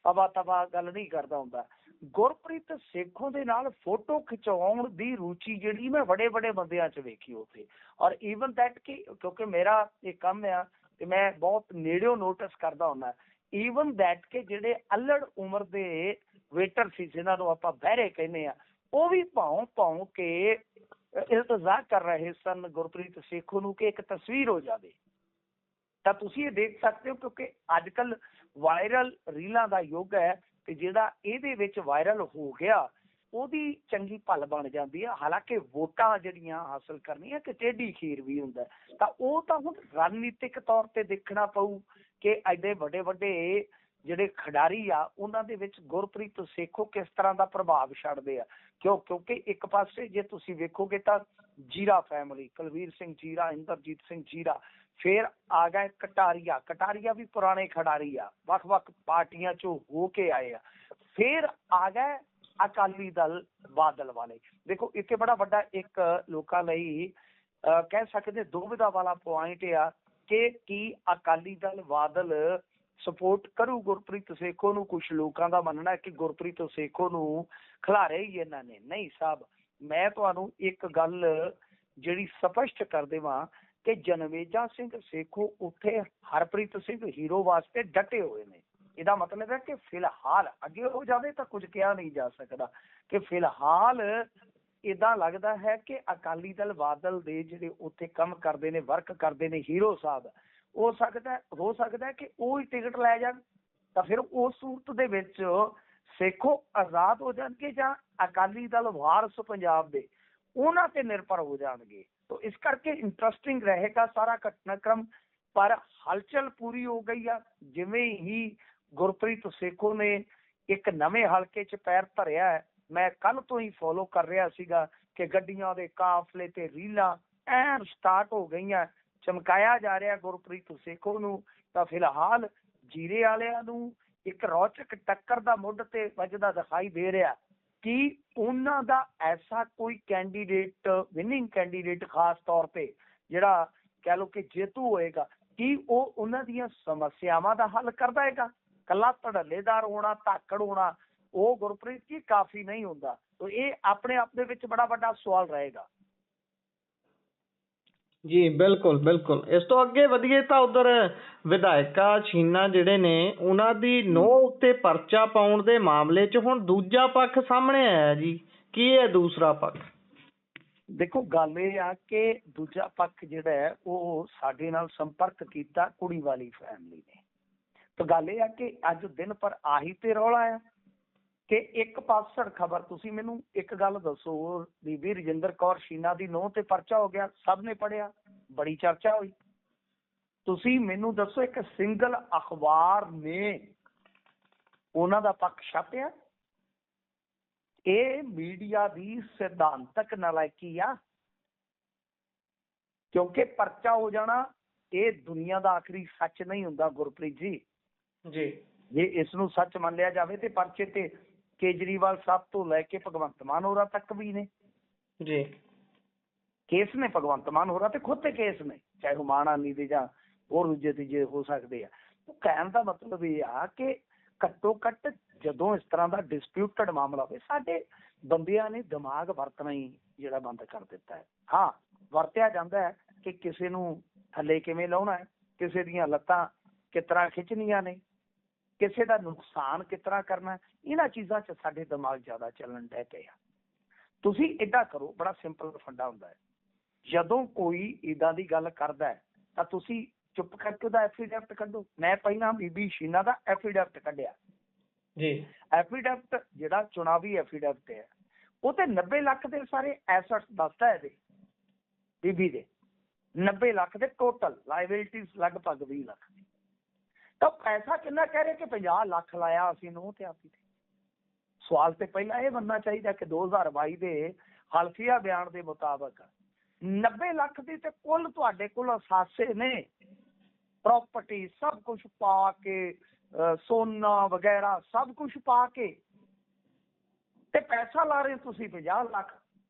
ਅਵਾ ਤਵਾ ਗੱਲ ਨਹੀਂ ਕਰਦਾ ਹੁੰਦਾ। ਗੁਰਪ੍ਰੀਤ ਸੇਖੋਂ ਦੇ ਨਾਲ ਫੋਟੋ ਖਿਚਵਾਉਣ ਦੀ ਰੁਚੀ ਜਿਹੜੀ ਮੈਂ ਬੜੇ ਬੰਦਿਆਂ 'ਚ ਵੇਖੀ ਉੱਥੇ, ਔਰ ਈਵਨ ਦੈਟ ਕਿ ਕਿਉਂਕਿ ਮੇਰਾ ਇਹ ਕੰਮ ਆ ਤੇ ਮੈਂ ਬਹੁਤ ਨੇੜਿਓਂ ਨੋਟਿਸ ਕਰਦਾ ਹੁੰਦਾ, ਈਵਨ ਦੈਟ ਕਿ ਜਿਹੜੇ ਅਲੜ ਉਮਰ ਦੇ ਵੇਟਰ ਸੀ, ਜਿਨ੍ਹਾਂ ਨੂੰ ਆਪਾਂ ਬਹਿਰੇ ਕਹਿੰਦੇ ਆ, ਉਹ ਵੀ ਭੌਂ ਕੇ ਇਲਤਜ਼ਾ ਕਰ ਰਹੇ ਸਨ ਗੁਰਪ੍ਰੀਤ ਸੇਖੋਂ ਨੂੰ ਕਿ ਇੱਕ ਤਸਵੀਰ ਹੋ ਜਾਵੇ। ਤਾਂ ਤੁਸੀਂ ਇਹ ਦੇਖ ਸਕਦੇ ਹੋ ਕਿਉਂਕਿ ਅੱਜ ਕੱਲ੍ਹ ਵਾਇਰਲ ਰੀਲਾਂ ਦਾ ਯੁੱਗ ਹੈ ਤੇ ਜਿਹੜਾ ਇਹਦੇ ਵਿੱਚ ਵਾਇਰਲ ਹੋ ਗਿਆ ਉਹਦੀ ਚੰਗੀ ਭਲ ਬਣ ਜਾਂਦੀ ਹੈ। ਹਾਲਾਂਕਿ ਵੋਟਾਂ ਜਿਹੜੀਆਂ ਹਾਸਲ ਕਰਨੀਆਂ ਕਿ ਟੇਢੀ ਖੀਰ ਵੀ ਹੁੰਦਾ, ਤਾਂ ਉਹ ਤਾਂ ਹੁਣ ਰਣਨੀਤਿਕ ਤੌਰ ਤੇ ਦੇਖਣਾ ਪਊ ਕਿ ਐਡੇ ਵੱਡੇ ਵੱਡੇ ਜਿਹੜੇ ਖਿਡਾਰੀ ਆ ਉਹਨਾਂ ਦੇ ਵਿੱਚ ਗੁਰਪ੍ਰੀਤ ਸੇਖੋਂ ਕਿਸ ਤਰ੍ਹਾਂ ਦਾ ਪ੍ਰਭਾਵ ਛੱਡਦੇ ਆ। ਕਿਉਂਕਿ ਇੱਕ ਪਾਸੇ ਜੇ ਤੁਸੀਂ ਵੇਖੋਗੇ ਤਾਂ ਜੀਰਾ ਫੈਮਿਲੀ, ਕੁਲਵੀਰ ਸਿੰਘ ਜੀਰਾ, ਇੰਦਰਜੀਤ ਸਿੰਘ ਜੀਰਾ, ਫਿਰ ਆ ਗਏ ਕਟਾਰੀਆ। ਕਟਾਰੀਆ ਵੀ ਪੁਰਾਣੇ ਖਿਡਾਰੀ ਆ, ਵੱਖ-ਵੱਖ ਪਾਰਟੀਆਂ ਚੋਂ ਹੋ ਕੇ ਆਏ ਆ। ਫਿਰ ਆ ਗਏ ਅਕਾਲੀ ਦਲ ਬਾਦਲ ਵਾਲੇ। ਦੇਖੋ ਇੱਥੇ ਬੜਾ ਵੱਡਾ ਇੱਕ ਲੋਕਾਂ ਲਈ ਕਹਿ ਸਕਦੇ ਦੁਬਿਧਾ ਵਾਲਾ ਪੁਆਇੰਟ ਆ ਕਿ ਕੀ ਅਕਾਲੀ ਦਲ ਬਾਦਲ ਸਪੋਰਟ ਕਰੂ ਗੁਰਪ੍ਰੀਤ ਸੇਖੋਂ ਨੂੰ। ਕੁਛ ਲੋਕਾਂ ਦਾ ਮੰਨਣਾ ਹੈ ਕਿ ਗੁਰਪ੍ਰੀਤ ਸੇਖੋਂ ਨੂੰ ਖਿਲਾਰਿਆ ਹੀ ਇਹਨਾਂ ਨੇ। ਨਹੀਂ ਸਾਹਿਬ, ਮੈਂ ਤੁਹਾਨੂੰ ਇੱਕ ਗੱਲ ਜਿਹੜੀ ਸਪਸ਼ਟ ਕਰ ਦੇਵਾਂ ਕਿ ਜਨਮੇਜਾ ਸਿੰਘ ਸੇਖੋਂ ਉੱਥੇ ਹਰਪ੍ਰੀਤ ਸਿੰਘ ਹੀਰੋ ਵਾਸਤੇ ਡਟੇ ਹੋਏ ਨੇ। ਇਹਦਾ ਮਤਲਬ ਹੈ ਕਿ ਫਿਲਹਾਲ, ਅੱਗੇ ਹੋ ਜਾਵੇ ਤਾਂ ਕੁਝ ਕਿਹਾ ਨਹੀਂ ਜਾ ਸਕਦਾ, ਕਿ ਫਿਲਹਾਲ ਏਦਾਂ ਲੱਗਦਾ ਹੈ ਕਿ ਅਕਾਲੀ ਦਲ ਬਾਦਲ ਦੇ ਜਿਹੜੇ ਉੱਥੇ ਕੰਮ ਕਰਦੇ ਨੇ, ਵਰਕ ਕਰਦੇ ਨੇ ਹੀਰੋ ਸਾਹਿਬ, ਹੋ ਸਕਦਾ ਕਿ ਉਹ ਹੀ ਟਿਕਟ ਲੈ ਜਾਣ। ਤਾਂ ਫਿਰ ਉਸ ਸੂਰਤ ਦੇ ਵਿੱਚ ਸੇਖੋਂ ਆਜ਼ਾਦ ਹੋ ਜਾਣਗੇ ਜਾਂ ਅਕਾਲੀ ਦਲ ਵਾਰਸ ਪੰਜਾਬ ਦੇ ਉਹਨਾਂ ਤੇ ਨਿਰਭਰ ਹੋ ਜਾਣਗੇ। ਤਾਂ ਇਸ ਕਰਕੇ ਇੰਟਰਸਟਿੰਗ ਰਹੇਗਾ ਸਾਰਾ ਘਟਨਾਕ੍ਰਮ। ਪਰ ਹਲਚਲ ਪੂਰੀ ਹੋ ਗਈ ਆ। ਜਿਵੇਂ ਹੀ ਗੁਰਪ੍ਰੀਤ ਸੇਖੋਂ ਨੇ ਇੱਕ ਨਵੇਂ ਹਲਕੇ 'ਚ ਪੈਰ ਧਰਿਆ ਹੈ, ਮੈਂ ਕੱਲ ਤੋਂ ਹੀ ਫੋਲੋ ਕਰ ਰਿਹਾ ਸੀਗਾ ਕਿ ਗੱਡੀਆਂ ਦੇ ਕਾਫਲੇ ਤੇ ਰੀਲਾਂ ਐਨ ਸਟਾਰਟ ਹੋ ਗਈਆਂ, ਚਮਕਾਇਆ ਜਾ ਰਿਹਾ ਗੁਰਪ੍ਰੀਤ ਸੇਖੋਂ ਨੂੰ। ਤਾਂ ਫਿਲਹਾਲ ਜੀਰੇ ਵਾਲਿਆਂ ਨੂੰ ਇੱਕ ਰੌਚਕ ਟੱਕਰ ਦਾ ਮੁੱਢ ਤੇ ਵੱਜਦਾ ਦਿਖਾਈ ਦੇ ਰਿਹਾ। ਕਿ ਉਹਨਾਂ ਦਾ ਐਸਾ ਕੋਈ ਕੈਂਡੀਡੇਟ, ਵਿਨਿੰਗ ਕੈਂਡੀਡੇਟ ਖਾਸ ਤੌਰ ਤੇ ਜਿਹੜਾ ਕਹਿ ਲਓ ਕਿ ਜੇਤੂ ਹੋਏਗਾ, ਕੀ ਉਹ ਉਹਨਾਂ ਦੀਆਂ ਸਮੱਸਿਆਵਾਂ ਦਾ ਹੱਲ ਕਰਦਾ ਹੈਗਾ? ਕੱਲਾ ਧੜੱਲੇਦਾਰ ਹੋਣਾ, ਧਾਕੜ ਹੋਣਾ ਉਹ ਗੁਰਪ੍ਰੀਤ ਜੀ ਕਾਫੀ ਨਹੀਂ ਹੁੰਦਾ। ਤਾਂ ਇਹ ਆਪਣੇ ਆਪ ਦੇ ਵਿੱਚ ਬੜਾ ਵੱਡਾ ਸਵਾਲ ਰਹੇਗਾ। ਜੀ ਬਿਲਕੁਲ ਬਿਲਕੁਲ। ਇਸ ਤੋਂ ਅੱਗੇ ਵਧੀਏ ਤਾਂ ਉਧਰ ਵਿਧਾਇਕਾ ਛੀਨਾ ਜਿਹੜੇ ਨੇ ਉਹਨਾਂ ਦੀ ਨੋਹ ਉੱਤੇ ਪਰਚਾ ਪਾਉਣ ਦੇ ਮਾਮਲੇ 'ਚ ਹੁਣ ਦੂਜਾ ਪੱਖ ਸਾਹਮਣੇ ਆਇਆ ਜੀ। ਕੀ ਹੈ ਦੂਸਰਾ ਪੱਖ? ਦੇਖੋ ਗੱਲ ਇਹ ਆ ਕਿ ਦੂਜਾ ਪੱਖ ਜਿਹੜਾ ਹੈ ਉਹ ਸਾਡੇ ਨਾਲ ਸੰਪਰਕ ਕੀਤਾ ਕੁੜੀ ਵਾਲੀ ਫੈਮਿਲੀ ਨੇ। ਤਾਂ ਗੱਲ ਇਹ ਆ ਕਿ ਅੱਜ ਦਿਨ ਪਰ ਆਹੀ ਤੇ ਰੌਲਾ ਆ ਕਿ ਇੱਕ ਪਾਸੜ ਖਬਰ। ਤੁਸੀਂ ਮੈਨੂੰ ਇੱਕ ਗੱਲ ਦੱਸੋ, ਬੀਬੀ ਰਜਿੰਦਰ ਕੌਰ ਛੀਨਾ ਦੀ ਨੋਹ ਤੇ ਪਰਚਾ ਹੋ ਗਿਆ, ਸਭ ਨੇ ਪੜ੍ਹਿਆ, ਬੜੀ ਚਰਚਾ ਹੋਈ। ਤੁਸੀਂ ਮੈਨੂੰ ਦੱਸੋ ਇੱਕ ਸਿੰਗਲ ਅਖਬਾਰ ਨੇ ਉਹਨਾਂ ਦਾ ਪੱਖ ਛਾਪਿਆ? ਇਹ ਮੀਡੀਆ ਦੀ ਸਿਧਾਂਤਕ ਨਲਾਇਕੀ ਆ। ਕਿਉਂਕਿ ਪਰਚਾ ਹੋ ਜਾਣਾ ਇਹ ਦੁਨੀਆ ਦਾ ਆਖਰੀ ਸੱਚ ਨਹੀਂ ਹੁੰਦਾ ਗੁਰਪ੍ਰੀਤ ਜੀ। ਜੇ ਇਸ ਨੂੰ ਸੱਚ ਮੰਨ ਲਿਆ ਜਾਵੇ ਤੇ ਪਰਚੇ ਤੇ ਕੇਜਰੀਵਾਲ ਸਾਹਿਬ ਤੋਂ ਲੈ ਕੇ ਭਗਵੰਤ ਮਾਨ ਹੋਰਾਂ ਤੱਕ ਵੀ ਨੇ ਜੀ ਕੇਸ ਨੇ। ਭਗਵੰਤ ਮਾਨ ਹੋਰਾਂ ਤੇ ਖੁਦ ਤੇ ਕੇਸ ਨੇ, ਚਾਹੇ ਉਹ ਮਾਣਾਨੀ ਦੇ ਜਾਂ ਹੋਰ ਦੂਜੇ ਤੀਜੇ ਹੋ ਸਕਦੇ ਆ। ਕਹਿਣ ਦਾ ਮਤਲਬ ਇਹ ਆ ਕਿ ਘੱਟੋ ਘੱਟ ਜਦੋਂ ਇਸ ਤਰ੍ਹਾਂ ਦਾ ਡਿਸਪਿਊਟਡ ਮਾਮਲਾ ਹੋਵੇ, ਸਾਡੇ ਬੰਦਿਆਂ ਨੇ ਦਿਮਾਗ ਵਰਤਣਾ ਹੀ ਜਿਹੜਾ ਬੰਦ ਕਰ ਦਿੱਤਾ ਹੈ। ਹਾਂ, ਵਰਤਿਆ ਜਾਂਦਾ ਹੈ ਕਿ ਕਿਸੇ ਨੂੰ ਥੱਲੇ ਕਿਵੇਂ ਲਾਉਣਾ ਹੈ, ਕਿਸੇ ਦੀਆਂ ਲੱਤਾਂ ਕਿਸ ਤਰ੍ਹਾਂ ਖਿੱਚਣੀਆਂ ਨੇ, ਕਿਸੇ ਦਾ ਨੁਕਸਾਨ ਕਿਸ ਤਰ੍ਹਾਂ ਕਰਨਾ, ਇਹਨਾਂ ਚੀਜ਼ਾਂ 'ਚ ਸਾਡੇ ਦਿਮਾਗ ਜ਼ਿਆਦਾ ਚੱਲਣ ਡੈ ਪਏ ਆ। ਤੁਸੀਂ ਏਦਾਂ ਕਰੋ, ਬੜਾ ਸਿੰਪਲ ਫੰਡਾ ਹੁੰਦਾ ਹੈ। ਜਦੋਂ ਕੋਈ ਏਦਾਂ ਦੀ ਗੱਲ ਕਰਦਾ ਹੈ ਤਾਂ ਤੁਸੀਂ ਚੁੱਪ ਕਰਕੇ ਉਹਦਾ ਐਫੀਡੈਵਿਟ ਕੱਢੋ। ਮੈਂ ਪਹਿਲਾਂ ਬੀਬੀ ਛੀਨਾ ਦਾ ਐਫੀਡੈਵਿਟ ਕੱਢਿਆ ਜੀ। ਐਫੀਡੈਵਿਟ ਜਿਹੜਾ ਚੁਣਾਵੀ ਐਫੀਡੈਵਿਟ ਹੈ ਉਹ ਤੇ 90 ਲੱਖ ਦੇ ਸਾਰੇ ਐਸੈਟਸ ਦੱਸਦਾ ਇਹਦੇ ਬੀਬੀ ਦੇ 90 ਲੱਖ ਦੇ ਟੋਟਲ ਲਾਇਬਿਲਿਟੀਜ਼ ਲਗਭਗ 20 ਲੱਖ ਦੀ। ਤਾਂ ਪੈਸਾ ਕਿੰਨਾ ਕਹਿ ਰਹੇ ਕਿ 50 ਲੱਖ ਲਾਇਆ ਅਸੀਂ ਨੋਹ ਤੇ ਆਪੀ ਤੇ। ਸਵਾਲ ਤੇ ਪਹਿਲਾਂ ਇਹ ਬਣਨਾ ਚਾਹੀਦਾ ਕਿ 2022 ਦੇ ਹਲਫੀਆ ਬਿਆਨ ਦੇ ਮੁਤਾਬਕ 90 ਲੱਖ ਦੀ ਤੇ ਕੁੱਲ ਤੁਹਾਡੇ ਕੋਲ ਅਸਾਸੇ ਨੇ, ਪ੍ਰਾਪਰਟੀ ਸਭ ਕੁਝ ਪਾ ਕੇ, ਸੋਨਾ ਵਗੈਰਾ ਸਭ ਕੁਝ ਪਾ ਕੇ, ਤੇ ਪੈਸਾ ਲਾ ਰਹੇ ਤੁਸੀਂ 50 ਲੱਖ।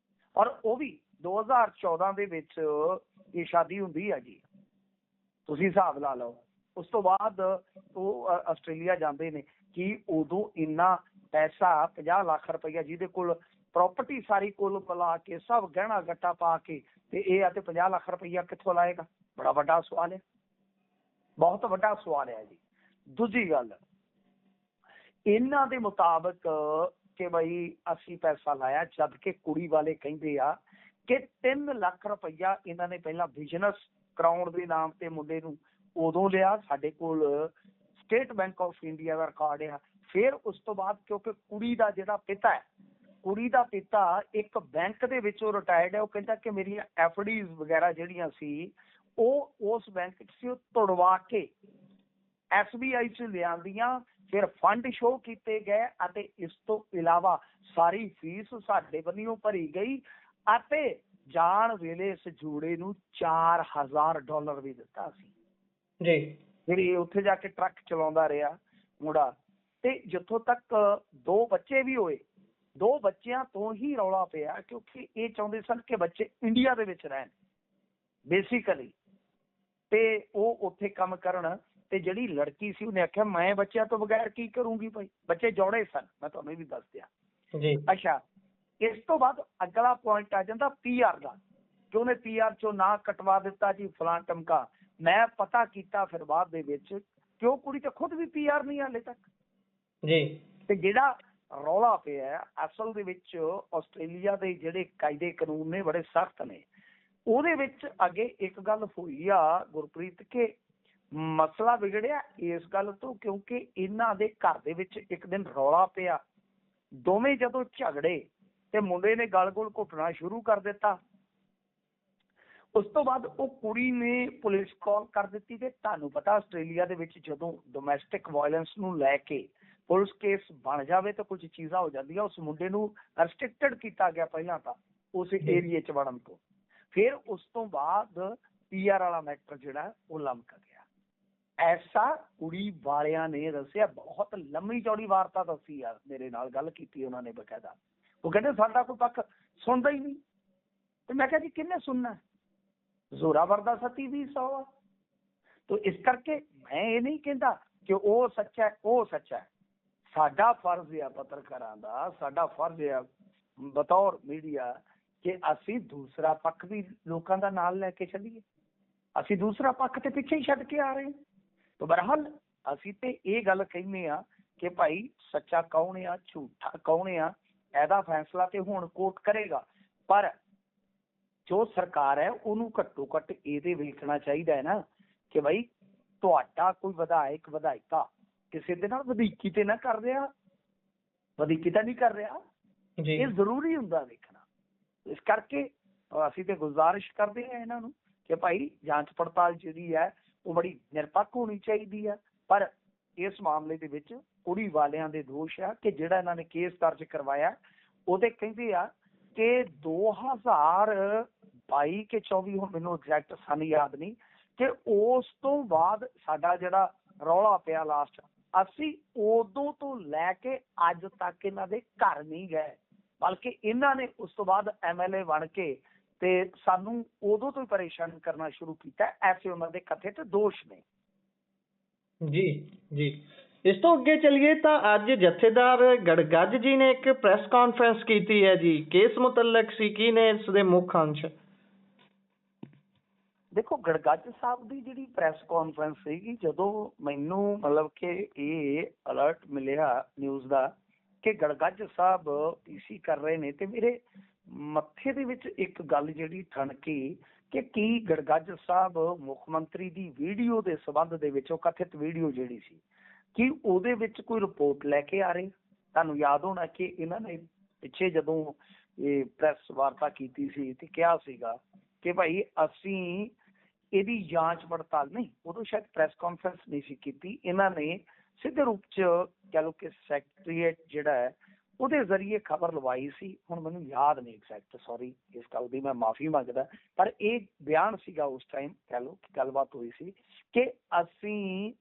ਔਰ ਉਹ ਵੀ 2014 ਦੇ ਵਿੱਚ ਇਹ ਸ਼ਾਦੀ ਹੁੰਦੀ ਹੈ ਜੀ, ਤੁਸੀਂ ਹਿਸਾਬ ਲਾ ਲਓ। ਉਸ ਤੋਂ ਬਾਅਦ ਉਹ ਆਸਟ੍ਰੇਲੀਆ ਜਾਂਦੇ ਨੇ। ਕਿ ਉਦੋਂ ਇੰਨਾ ਪੈਸਾ 50 ਲੱਖ ਰੁਪਈਆ ਜਿਹਦੇ ਕੋਲ ਪ੍ਰਾਪਰਟੀ ਸਾਰੀ ਕੁੱਲ ਮਿਲਾ ਕੇ ਸਭ ਗਹਿਣਾ ਗੱਟਾ ਪਾ ਕੇ ਤੇ ਇਹ ਆ ਤੇ 50 ਲੱਖ ਰੁਪਈਆ ਕਿੱਥੋਂ ਲਾਏਗਾ? ਬੜਾ ਵੱਡਾ ਸਵਾਲ ਹੈ, ਬਹੁਤ ਵੱਡਾ ਸਵਾਲ ਹੈ ਜੀ। ਦੂਜੀ ਗੱਲ, ਇਹਨਾਂ ਦੇ ਮੁਤਾਬਕ ਕਿ ਬਈ ਅਸੀਂ ਪੈਸਾ ਲਾਇਆ, ਜਦ ਕਿ ਕੁੜੀ ਵਾਲੇ ਕਹਿੰਦੇ ਆ ਕਿ 3 ਲੱਖ ਰੁਪਈਆ ਇਹਨਾਂ ਨੇ ਪਹਿਲਾਂ ਬਿਜ਼ਨਸ ਕਰਾਉਣ ਦੇ ਨਾਮ ਤੇ ਮੁੰਡੇ ਨੂੰ ਉਦੋਂ ਲਿਆ, ਸਾਡੇ ਕੋਲ state bank of India the record ਆ। ਫਿਰ ਉਸ ਤੋਂ ਬਾਅਦ ਕਿਉਂਕਿ ਕੁੜੀ ਦਾ ਜਿਹੜਾ ਪਿਤਾ ਹੈ, ਕੁੜੀ ਦਾ ਪਿਤਾ ਇੱਕ ਬੈਂਕ ਦੇ ਵਿੱਚੋਂ ਰਿਟਾਇਰਡ ਹੈ, ਉਹ ਕਹਿੰਦਾ ਕਿ ਮੇਰੀਆਂ ਐਫਡੀਜ਼ ਵਗੈਰਾ ਜਿਹੜੀਆਂ ਸੀ ਉਹ ਉਸ ਬੈਂਕ 'ਚ ਸੀ, ਉਹ ਤੁੜਵਾ ਕੇ SBI 'ਚ ਲਿਆਂਦੀਆਂ, ਫਿਰ ਫੰਡ ਸ਼ੋਅ ਕੀਤੇ ਗਏ ਅਤੇ ਇਸ ਤੋਂ ਇਲਾਵਾ ਸਾਰੀ ਫੀਸ ਸਾਡੇ ਵੱਲੋਂ ਭਰੀ ਗਈ ਅਤੇ ਜਾਣ ਵੇਲੇ ਇਸ ਜੋੜੇ ਨੂੰ $4000 ਵੀ ਦਿੱਤਾ ਸੀ ਜੀ। ਫਿਰ ਇਹ ਉੱਥੇ ਜਾ ਕੇ ਟਰੱਕ ਚਲਾਉਂਦਾ ਰਿਹਾ ਮੁੰਡਾ, ਤੇ ਜਿੱਥੋਂ ਤੱਕ 2 ਬੱਚੇ ਵੀ ਹੋਏ, 2 ਬੱਚਿਆਂ ਤੋਂ ਹੀ ਰੌਲਾ ਪਿਆ ਕਿਉਂਕਿ ਇਹ ਚਾਹੁੰਦੇ ਸਨ ਕਿ ਬੱਚੇ ਇੰਡੀਆ ਦੇ ਵਿੱਚ ਰਹਿਣ ਬੇਸਿਕਲੀ, ਤੇ ਉਹ ਉੱਥੇ ਕੰਮ ਕਰਨ। ਤੇ ਜਿਹੜੀ ਲੜਕੀ ਸੀ ਉਹਨੇ ਆਖਿਆ ਮੈਂ ਬੱਚਿਆਂ ਤੋਂ ਬਗੈਰ ਕੀ ਕਰੂੰਗੀ ਭਾਈ, ਬੱਚੇ ਜੋੜੇ ਸਨ, ਮੈਂ ਤੁਹਾਨੂੰ ਇਹ ਵੀ ਦੱਸ ਦਿਆਂ ਜੀ। ਅੱਛਾ, ਇਸ ਤੋਂ ਬਾਅਦ ਅਗਲਾ ਪੁਆਇੰਟ ਆ ਜਾਂਦਾ PR ਦਾ, ਕਿ ਉਹਨੇ PR ਚੋਂ ਨਾ ਕਟਵਾ ਦਿੱਤਾ ਜੀ ਫਲਾਂ ਟਮਕਾ। ਮੈਂ ਪਤਾ ਕੀਤਾ ਫਿਰ ਬਾਅਦ ਦੇ ਵਿੱਚ ਕਿ ਉਹ ਕੁੜੀ ਤੇ ਖੁਦ ਵੀ PR ਨਹੀਂ ਹਾਲੇ ਤੱਕ ਜੀ। ਤੇ ਜਿਹੜਾ ਰੌਲਾ ਪਿਆ ਅਸਲ ਦੇ ਵਿੱਚ ਆਸਟ੍ਰੇਲੀਆ ਦੇ ਜਿਹੜੇ ਕਾਇਦੇ ਕਾਨੂੰਨ ਨੇ ਬੜੇ ਸਖਤ ਨੇ। ਉਹਦੇ ਵਿੱਚ ਅੱਗੇ ਇੱਕ ਗੱਲ ਹੋਈ ਆ ਗੁਰਪ੍ਰੀਤ, ਕਿ ਮਸਲਾ ਵਿਗੜਿਆ ਇਸ ਗੱਲ ਤੋਂ ਕਿਉਂਕਿ ਇਹਨਾਂ ਦੇ ਘਰ ਦੇ ਵਿੱਚ ਇੱਕ ਦਿਨ ਰੌਲਾ ਪਿਆ, ਦੋਵੇਂ ਜਦੋਂ ਝਗੜੇ ਤੇ ਮੁੰਡੇ ਨੇ ਗਲ-ਗੁਲ ਘੁੱਟਣਾ ਸ਼ੁਰੂ ਕਰ ਦਿੱਤਾ। ਉਸ ਤੋਂ ਬਾਅਦ ਉਹ ਕੁੜੀ ਨੇ ਪੁਲਿਸ ਕਾਲ ਕਰ ਦਿੱਤੀ। ਤੇ ਤੁਹਾਨੂੰ ਪਤਾ ਆਸਟ੍ਰੇਲੀਆ ਦੇ ਵਿੱਚ ਜਦੋਂ ਡੋਮੈਸਟਿਕ ਵਾਇਲੈਂਸ ਨੂੰ ਲੈ ਕੇ ਪੁਲਿਸ ਕੇਸ ਬਣ ਜਾਵੇ ਤਾਂ ਕੁਝ ਚੀਜ਼ਾਂ ਹੋ ਜਾਂਦੀਆਂ। ਉਸ ਮੁੰਡੇ ਨੂੰ ਰੈਸਟ੍ਰਿਕਟਡ ਕੀਤਾ ਗਿਆ ਪਹਿਲਾਂ ਤਾਂ ਉਸ ਏਰੀਏ 'ਚ ਵੜਨ ਤੋਂ, ਫਿਰ ਉਸ ਤੋਂ ਬਾਅਦ PR ਵਾਲਾ ਮੈਟਰ ਜਿਹੜਾ ਉਹ ਲਮਕ ਗਿਆ। ਐਸਾ ਕੁੜੀ ਵਾਲਿਆਂ ਨੇ ਦੱਸਿਆ, ਬਹੁਤ ਲੰਮੀ ਚੌੜੀ ਵਾਰਤਾ ਦੱਸੀ ਆ, ਮੇਰੇ ਨਾਲ ਗੱਲ ਕੀਤੀ ਉਹਨਾਂ ਨੇ ਬਕਾਇਦਾ। ਉਹ ਕਹਿੰਦੇ ਸਾਡਾ ਕੋਈ ਪੱਖ ਸੁਣਦਾ ਹੀ ਨਹੀਂ। ਤੇ ਮੈਂ ਕਿਹਾ ਜੀ ਕਿਹਨੇ ਸੁਣਨਾ, ਜ਼ੋਰਾਵਰ ਦਾ ਸਤੀ ਵੀ 100 ਆ। ਤੋ ਇਸ ਕਰਕੇ ਮੈਂ ਇਹ ਨਹੀਂ ਕਹਿੰਦਾ ਕਿ ਉਹ ਸੱਚਾ ਹੈ, ਉਹ ਸੱਚਾ ਹੈ। ਸਾਡਾ ਫਰਜ਼ ਆ ਪੱਤਰਕਾਰਾਂ ਦਾ, ਸਾਡਾ ਫਰਜ਼ ਆ ਬਤੌਰ ਮੀਡੀਆ ਕਿ ਅਸੀਂ ਦੂਸਰਾ ਪੱਖ ਵੀ ਲੋਕਾਂ ਦਾ ਨਾਲ ਲੈ ਕੇ ਚੱਲੀਏ। ਅਸੀਂ ਦੂਸਰਾ ਪੱਖ ਤੇ ਪਿੱਛੇ ਹੀ ਛੱਡ ਕੇ ਆ ਰਹੇ ਹਾਂ। ਤੋ ਬਹਰਹਾਲ ਅਸੀਂ ਤੇ ਇਹ ਗੱਲ ਕਹਿੰਦੇ ਆ ਕਿ ਭਾਈ ਸੱਚਾ ਕੌਣ ਆ, ਝੂਠਾ ਕੌਣ ਆ, ਇਹਦਾ ਫੈਸਲਾ ਤੇ ਹੁਣ ਕੋਰਟ ਕਰੇਗਾ। ਪਰ ਜੋ ਸਰਕਾਰ ਹੈ ਉਹਨੂੰ ਘੱਟੋ ਘੱਟ ਇਹਦੇ ਵੇਖਣਾ ਚਾਹੀਦਾ ਹੈ ਨਾ ਕਿ ਭਾਈ ਤੁਹਾਡਾ ਕੋਈ ਵਿਧਾਇਕ ਵਿਧਾਇਕਾ ਕਿਸੇ ਦੇ ਨਾਲ ਵਧੀਕੀ ਤੇ ਨਾ ਕਰ ਰਿਹਾ, ਵਧੀਕੀ ਤਾਂ ਨਹੀਂ ਕਰ ਰਿਹਾ, ਇਹ ਜ਼ਰੂਰੀ ਹੁੰਦਾ ਵੇਖਣਾ। ਇਸ ਕਰਕੇ ਅਸੀਂ ਤੇ ਗੁਜ਼ਾਰਿਸ਼ ਕਰਦੇ ਹਾਂ ਇਹਨਾਂ ਨੂੰ ਕਿ ਭਾਈ ਜਾਂਚ ਪੜਤਾਲ ਜਿਹੜੀ ਹੈ ਉਹ ਬੜੀ ਨਿਰਪੱਖ ਹੋਣੀ ਚਾਹੀਦੀ ਹੈ। ਪਰ ਇਸ ਮਾਮਲੇ ਦੇ ਵਿੱਚ ਕੁੜੀ ਵਾਲਿਆਂ ਦੇ ਦੋਸ਼ ਆ ਕਿ ਜਿਹੜਾ ਇਹਨਾਂ ਨੇ ਕੇਸ ਦਰਜ ਕਰਵਾਇਆ ਉਹਦੇ ਕਹਿੰਦੇ ਆ ਕਿ 2022 ਕਿ 24, ਹੁਣ ਮੈਨੂੰ ਐਗਜ਼ੈਕਟ ਸਾਨੂੰ ਯਾਦ ਨਹੀਂ, ਕਿ ਉਸ ਤੋਂ ਬਾਅਦ ਸਾਡਾ ਜਿਹੜਾ ਰੌਲਾ ਪਿਆ ਲਾਸਟ, ਅਸੀਂ ਉਦੋਂ ਤੋਂ ਲੈ ਕੇ ਅੱਜ ਤੱਕ ਇਹਨਾਂ ਦੇ ਘਰ ਨਹੀਂ ਗਏ, ਬਲਕਿ ਇਹਨਾਂ ਨੇ ਉਸ ਤੋਂ ਬਾਅਦ MLA ਬਣ ਕੇ ਤੇ ਸਾਨੂੰ ਉਦੋਂ ਤੋਂ ਹੀ ਪਰੇਸ਼ਾਨ ਕਰਨਾ ਸ਼ੁਰੂ ਕੀਤਾ। ਐਸੇ ਉਹਨਾਂ ਦੇ ਕਥਿਤ ਦੋਸ਼ ਨੇ। ਜੀ ਜੀ। ਇਸ ਤੋਂ ਅੱਗੇ ਚੱਲੀਏ ਤਾਂ ਅੱਜ ਜਥੇਦਾਰ ਗੜਗੱਜ ਜੀ ਨੇ ਇੱਕ ਪ੍ਰੈਸ ਕਾਨਫਰੰਸ ਕੀਤੀ ਹੈ ਜੀ, ਕੇਸ ਮੁਤਲਕ ਸੀ, ਕੀ ਨੇ ਇਸ ਦੇ ਮੁੱਖ ਅੰਸ਼? ਦੇਖੋ ਗੜਗੱਜ ਸਾਹਿਬ ਦੀ ਜਿਹੜੀ ਪ੍ਰੈਸ ਕਾਨਫਰੰਸ ਸੀਗੀ, ਜਦੋਂ ਮੈਨੂੰ ਮਤਲਬ ਕਿ ਇਹ ਅਲਰਟ ਮਿਲਿਆ ਨਿਊਜ਼ ਦਾ ਕਿ ਗੜਗੱਜ ਸਾਹਿਬ PC ਕਰ ਰਹੇ ਨੇ, ਤੇ ਮੇਰੇ ਮੱਥੇ ਦੇ ਵਿੱਚ ਇੱਕ ਗੱਲ ਜਿਹੜੀ ਠਣਕੀ ਕਿ ਕੀ ਗੜਗੱਜ ਸਾਹਿਬ ਮੁੱਖ ਮੰਤਰੀ ਦੀ ਵੀਡੀਓ ਦੇ ਸੰਬੰਧ ਦੇ ਵਿੱਚ, ਉਹ ਕਥਿਤ ਵੀਡੀਓ ਜਿਹੜੀ ਸੀ, ਕਿ ਉਹਦੇ ਵਿੱਚ ਕੋਈ ਰਿਪੋਰਟ ਲੈ ਕੇ ਆ ਰਹੇ? ਤੁਹਾਨੂੰ ਯਾਦ ਹੋਣਾ ਕਿ ਇਹਨਾਂ ਨੇ ਪਿੱਛੇ ਜਦੋਂ ਇਹ ਪ੍ਰੈਸ ਵਾਰਤਾ ਕੀਤੀ ਸੀ ਤੇ ਕਿਹਾ ਸੀਗਾ ਕਿ ਭਾਈ ਅਸੀਂ ਇਹਦੀ ਜਾਂਚ ਪੜਤਾਲ, ਨਹੀਂ ਉਦੋਂ ਸ਼ਾਇਦ ਪ੍ਰੈਸ ਕਾਨਫਰੰਸ ਨਹੀਂ ਸੀ ਕੀਤੀ, ਇਹਨਾਂ ਨੇ ਸਿੱਧੇ ਰੂਪ 'ਚ ਕਹਿ ਲਓ ਕਿ ਸੈਕਟਰੀਏਟ ਜਿਹੜਾ ਹੈ ਉਹਦੇ ਜ਼ਰੀਏ ਖਬਰ ਲਵਾਈ ਸੀ। ਹੁਣ ਮੈਨੂੰ ਯਾਦ ਨਹੀਂ ਐਗਜ਼ੈਕਟ, ਸੌਰੀ ਇਸ ਗੱਲ ਦੀ ਮੈਂ ਮਾਫੀ ਮੰਗਦਾ, ਪਰ ਇਹ ਬਿਆਨ ਸੀਗਾ ਉਸ ਟਾਈਮ, ਕਹਿ ਲਓ ਕਿ ਗੱਲਬਾਤ ਹੋਈ ਸੀ ਕਿ ਅਸੀਂ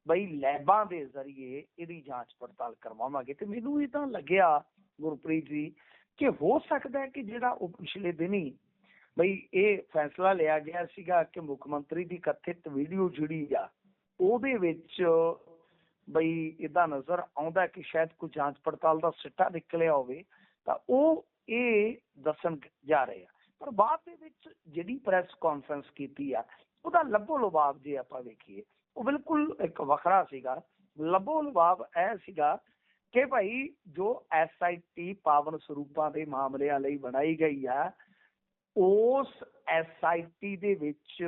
ਬਈ ਲੈਬਾਂ ਦੇ ਜ਼ਰੀਏ ਇਹਦੀ ਜਾਂਚ ਪੜਤਾਲ ਕਰਵਾਵਾਂਗੇ। ਤੇ ਮੈਨੂੰ ਇਹ ਤਾਂ ਲੱਗਿਆ ਗੁਰਪ੍ਰੀਤ ਜੀ ਕਿ ਹੋ ਸਕਦਾ ਹੈ ਕਿ ਜਿਹੜਾ ਉਹ ਪਿਛਲੇ ਦਿਨੀ ਬਈ ਇਹ ਫੈਸਲਾ ਲਿਆ ਗਿਆ ਸੀਗਾ ਕਿ ਮੁੱਖ ਮੰਤਰੀ ਦੀ ਕਥਿਤ ਵੀਡੀਓ ਜਿਹੜੀ ਆ ਉਹਦੇ ਵਿੱਚ ਬਈ ਏਦਾਂ ਨਜ਼ਰ ਆਉਂਦਾ ਕਿ ਸ਼ਾਇਦ ਕੋਈ ਜਾਂਚ ਪੜਤਾਲ ਦਾ ਸਿੱਟਾ ਨਿਕਲਿਆ ਹੋਵੇ, ਤਾਂ ਉਹ ਇਹ ਦੱਸਣ ਜਾ ਰਹੇ ਆ। ਪਰ ਬਾਅਦ ਦੇ ਵਿੱਚ ਜਿਹੜੀ ਪ੍ਰੈਸ ਕਾਨਫਰੰਸ ਕੀਤੀ ਆ ਉਹਦਾ ਲੱਭੋ ਲੁਭਾਵ ਜੇ ਆਪਾਂ ਵੇਖੀਏ ਉਹ ਬਿਲਕੁਲ ਇੱਕ ਵੱਖਰਾ ਸੀਗਾ। ਲੱਭੋ ਲੁਭਾਵ ਇਹ ਸੀਗਾ ਕਿ ਭਾਈ ਜੋ SIT ਪਾਵਨ ਸਰੂਪਾਂ ਦੇ ਮਾਮਲਿਆਂ ਲਈ ਬਣਾਈ ਗਈ ਆ, ਉਸ SIT ਦੇ ਵਿੱਚ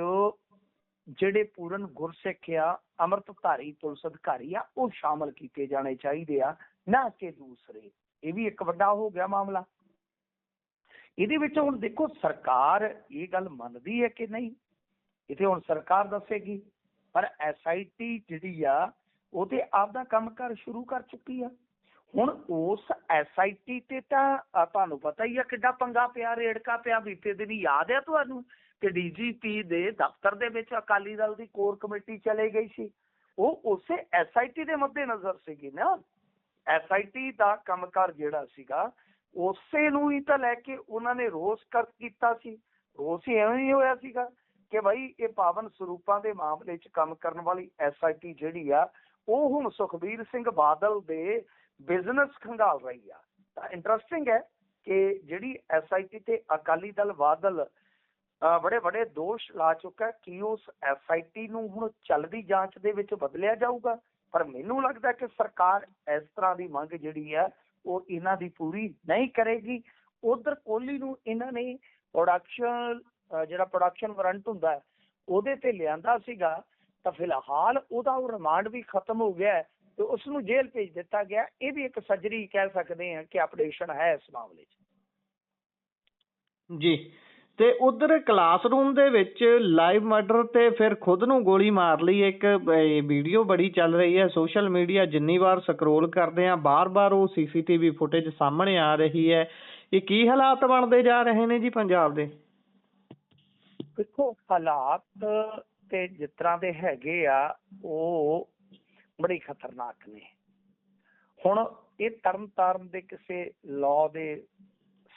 ਜਿਹੜੇ ਪੂਰਨ ਗੁਰਸਿੱਖ ਆ, ਅੰਮ੍ਰਿਤਧਾਰੀ ਪੁਲਿਸ ਅਧਿਕਾਰੀ ਆ, ਉਹ ਸ਼ਾਮਲ ਕੀਤੇ ਜਾਣੇ ਚਾਹੀਦੇ ਆ, ਨਾ ਕਿ ਦੂਸਰੇ। ਇਹ ਵੀ ਇੱਕ ਵੱਡਾ ਹੋ ਗਿਆ ਮਾਮਲਾ। ਇਹਦੇ ਵਿੱਚ ਹੁਣ ਦੇਖੋ ਸਰਕਾਰ ਇਹ ਗੱਲ ਮੰਨਦੀ ਹੈ ਕਿ ਨਹੀਂ, ਇੱਥੇ ਹੁਣ ਸਰਕਾਰ ਦੱਸੇਗੀ। ਪਰ SIT ਜਿਹੜੀ ਆ ਉਹ ਤੇ ਆਪਦਾ ਕੰਮਕਾਰ ਸ਼ੁਰੂ ਕਰ ਚੁੱਕੀ ਆ। ਹੁਣ ਉਸ SIT ਤੇ ਤਾਂ ਤੁਹਾਨੂੰ ਪਤਾ ਹੀ ਆ ਕਿੱਡਾ ਪੰਗਾ ਪਿਆ, ਰੇੜਕਾ ਪਿਆ। ਬੀਤੇ ਦਿਨ ਯਾਦ ਆ ਤੁਹਾਨੂੰ ਕਿ DGP ਦੇ ਦਫ਼ਤਰ ਦੇ ਵਿੱਚ ਅਕਾਲੀ ਦਲ ਦੀ ਕੋਰ ਕਮੇਟੀ ਚਲੇ ਗਈ ਸੀ। ਉਹ ਉਸੇ SIT ਦੇ ਮੱਦੇ ਨਜ਼ਰ ਸੀਗੀ ਨਾ। SIT ਦਾ ਕੰਮਕਾਰ ਜਿਹੜਾ ਸੀਗਾ ਉਸੇ ਨੂੰ ਹੀ ਤਾਂ ਲੈ ਕੇ ਉਹਨਾਂ ਨੇ ਰੋਸ ਕੀਤਾ ਸੀ। ਰੋਸ ਹੀ ਐਵੇਂ ਹੀ ਹੋਇਆ ਸੀਗਾ ਕਿ ਭਾਈ ਇਹ ਪਾਵਨ ਸਰੂਪਾਂ ਦੇ ਮਾਮਲੇ 'ਚ ਕੰਮ ਕਰਨ ਵਾਲੀ SIT ਜਿਹੜੀ ਆ ਉਹ ਹੁਣ ਸੁਖਬੀਰ ਸਿੰਘ ਬਾਦਲ ਦੇ ਬਿਜ਼ਨਸ ਖੰਗਾਲ ਰਹੀ ਆ। ਤਾਂ ਇੰਟਰਸਟਿੰਗ ਹੈ ਕਿ ਜਿਹੜੀ SIT ਤੇ ਅਕਾਲੀ ਦਲ ਬਾਦਲ ਬੜੇ ਬੜੇ ਦੋਸ਼ ਲਾ ਚੁੱਕਾ। ਕਿ ਉਸ SIT ਨੂੰ ਹੁਣ ਚੱਲਦੀ ਜਾਂਚ ਦੇ ਵਿੱਚ ਬਦਲਿਆ ਜਾਊਗਾ? ਪਰ ਮੈਨੂੰ ਲੱਗਦਾ ਕਿ ਸਰਕਾਰ ਇਸ ਤਰ੍ਹਾਂ ਦੀ ਮੰਗ ਜਿਹੜੀ ਹੈ ਉਹ ਇਹਨਾਂ ਦੀ ਪੂਰੀ ਨਹੀਂ ਕਰੇਗੀ। ਉਧਰ ਕੋਹਲੀ ਨੂੰ ਇਹਨਾਂ ਨੇ ਜਿਹੜਾ ਪ੍ਰੋਡਕਸ਼ਨ ਵਾਰੰਟ ਹੁੰਦਾ ਉਹਦੇ ਤੇ ਲਿਆਂਦਾ ਸੀਗਾ, ਤਾਂ ਫਿਲਹਾਲ ਉਹਦਾ ਉਹ ਰਿਮਾਂਡ ਵੀ ਖਤਮ ਹੋ ਗਿਆ ਤੇ ਉਸ ਨੂੰ ਜੇਲ੍ਹ ਭੇਜ ਦਿੱਤਾ ਗਿਆ। ਇਹ ਵੀ ਇੱਕ ਸਰਜਰੀ ਕਹਿ ਸਕਦੇ ਹਾਂ ਕਿ ਅਪਡੇਸ਼ਨ ਹੈ ਇਸ ਮਾਮਲੇ 'ਚ। ਜੀ, ਤੇ ਉਧਰ ਕਲਾਸਰੂਮ ਦੇ ਵਿੱਚ ਲਾਈਵ ਮਰਡਰ ਤੇ ਫਿਰ ਖੁਦ ਨੂੰ ਗੋਲੀ ਮਾਰ ਲਈ ਇੱਕ ਵੀਡੀਓ ਬੜੀ ਚੱਲ ਰਹੀ ਹੈ ਸੋਸ਼ਲ ਮੀਡੀਆ। ਜਿੰਨੀ ਵਾਰ ਸਕਰੋਲ ਕਰਦੇ ਆ ਬਾਰ-ਬਾਰ ਉਹ CCTV ਫੁਟੇਜ ਸਾਹਮਣੇ ਆ ਰਹੀ ਹੈ। ਇਹ ਕੀ ਹਾਲਾਤ ਬਣਦੇ ਜਾ ਰਹੇ ਨੇ ਜੀ ਪੰਜਾਬ ਦੇ? ਦੇਖੋ ਹਾਲਾਤ ਤੇ ਜਿਸ ਤਰ੍ਹਾਂ ਦੇ ਹੈਗੇ ਆ ਉਹ ਬੜੇ ਖਤਰਨਾਕ ਨੇ। ਹੁਣ ਇਹ ਤਰਨਤਾਰਨ ਦੇ ਕਿਸੇ ਲਾਅ ਦੇ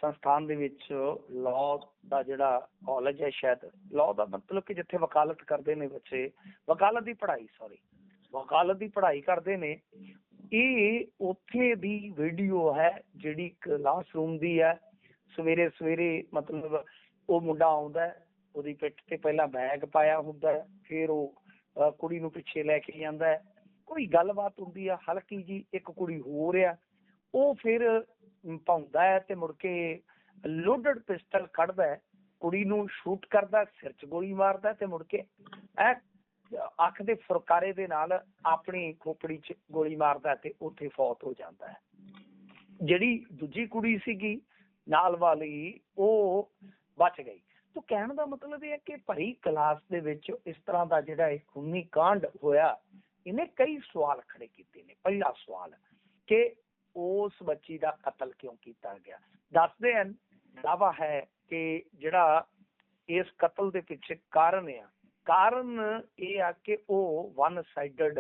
ਸੰਸਥਾਨ ਦੇ ਵਿੱਚ, ਲਾਅ ਦਾ ਜਿਹੜਾ ਕਾਲਜ ਹੈ, ਸ਼ਾਇਦ ਲਾਅ ਦਾ ਮਤਲਬ ਕਿ ਜਿੱਥੇ ਵਕਾਲਤ ਕਰਦੇ ਨੇ ਬੱਚੇ, ਵਕਾਲਤ ਦੀ ਪੜ੍ਹਾਈ ਕਰਦੇ ਨੇ। ਇਹ ਉੱਥੇ ਦੀ ਵੀਡੀਓ ਹੈ ਜਿਹੜੀ ਕਲਾਸਰੂਮ ਦੀ ਹੈ। ਸਵੇਰੇ ਸਵੇਰੇ ਮਤਲਬ ਉਹ ਮੁੰਡਾ ਆਉਂਦਾ, ਉਹਦੀ ਪਿੱਠ ਤੇ ਪਹਿਲਾਂ ਬੈਗ ਪਾਇਆ ਹੁੰਦਾ, ਫਿਰ ਉਹ ਕੁੜੀ ਨੂੰ ਪਿੱਛੇ ਲੈ ਕੇ ਜਾਂਦਾ ਹੈ। ਕੋਈ ਗੱਲਬਾਤ ਹੁੰਦੀ ਆ ਹਲਕੀ ਜੀ, ਇੱਕ ਕੁੜੀ ਹੋਰ ਆ, ਉਹ ਫਿਰ ਪਾਉਂਦਾ ਹੈ ਤੇ ਮੁੜ ਕੇ ਲੋਡਡ ਪਿਸਟਲ ਕੱਢਦਾ, ਕੁੜੀ ਨੂੰ ਸ਼ੂਟ ਕਰਦਾ, ਸਿਰ 'ਚ ਗੋਲੀ ਮਾਰਦਾ ਤੇ ਮੁੜ ਕੇ ਅੱਖ ਦੇ ਫੁਰਕਾਰੇ ਦੇ ਨਾਲ ਆਪਣੀ ਖੋਪੜੀ 'ਚ ਗੋਲੀ ਮਾਰਦਾ ਤੇ ਉੱਥੇ ਫੌਤ ਹੋ ਜਾਂਦਾ ਹੈ। ਜਿਹੜੀ ਦੂਜੀ ਕੁੜੀ ਸੀਗੀ ਨਾਲ ਵਾਲੀ, ਉਹ ਬਚ ਗਈ। ਤਾਂ ਕਹਿਣ ਦਾ ਮਤਲਬ ਇਹ ਹੈ ਕਿ ਭਰੀ ਕਲਾਸ ਦੇ ਵਿੱਚ ਇਸ ਤਰ੍ਹਾਂ ਦਾ ਜਿਹੜਾ ਇਹ ਖੂਨੀ ਕਾਂਡ ਹੋਇਆ, ਇਹਨੇ ਕਈ ਸਵਾਲ ਖੜੇ ਕੀਤੇ ਨੇ। ਪਹਿਲਾ ਸਵਾਲ ਕਿ ਉਸ ਬੱਚੀ ਦਾ ਕਤਲ ਕਿਉਂ ਕੀਤਾ ਗਿਆ? ਦੱਸਦੇ ਹਨ, ਦਾਵਾ ਹੈ ਕਿ ਜਿਹੜਾ ਇਸ ਕਤਲ ਦੇ ਪਿੱਛੇ ਕਾਰਨ ਇਹ ਆ ਕਿ ਉਹ ਵਨ ਸਾਈਡਡ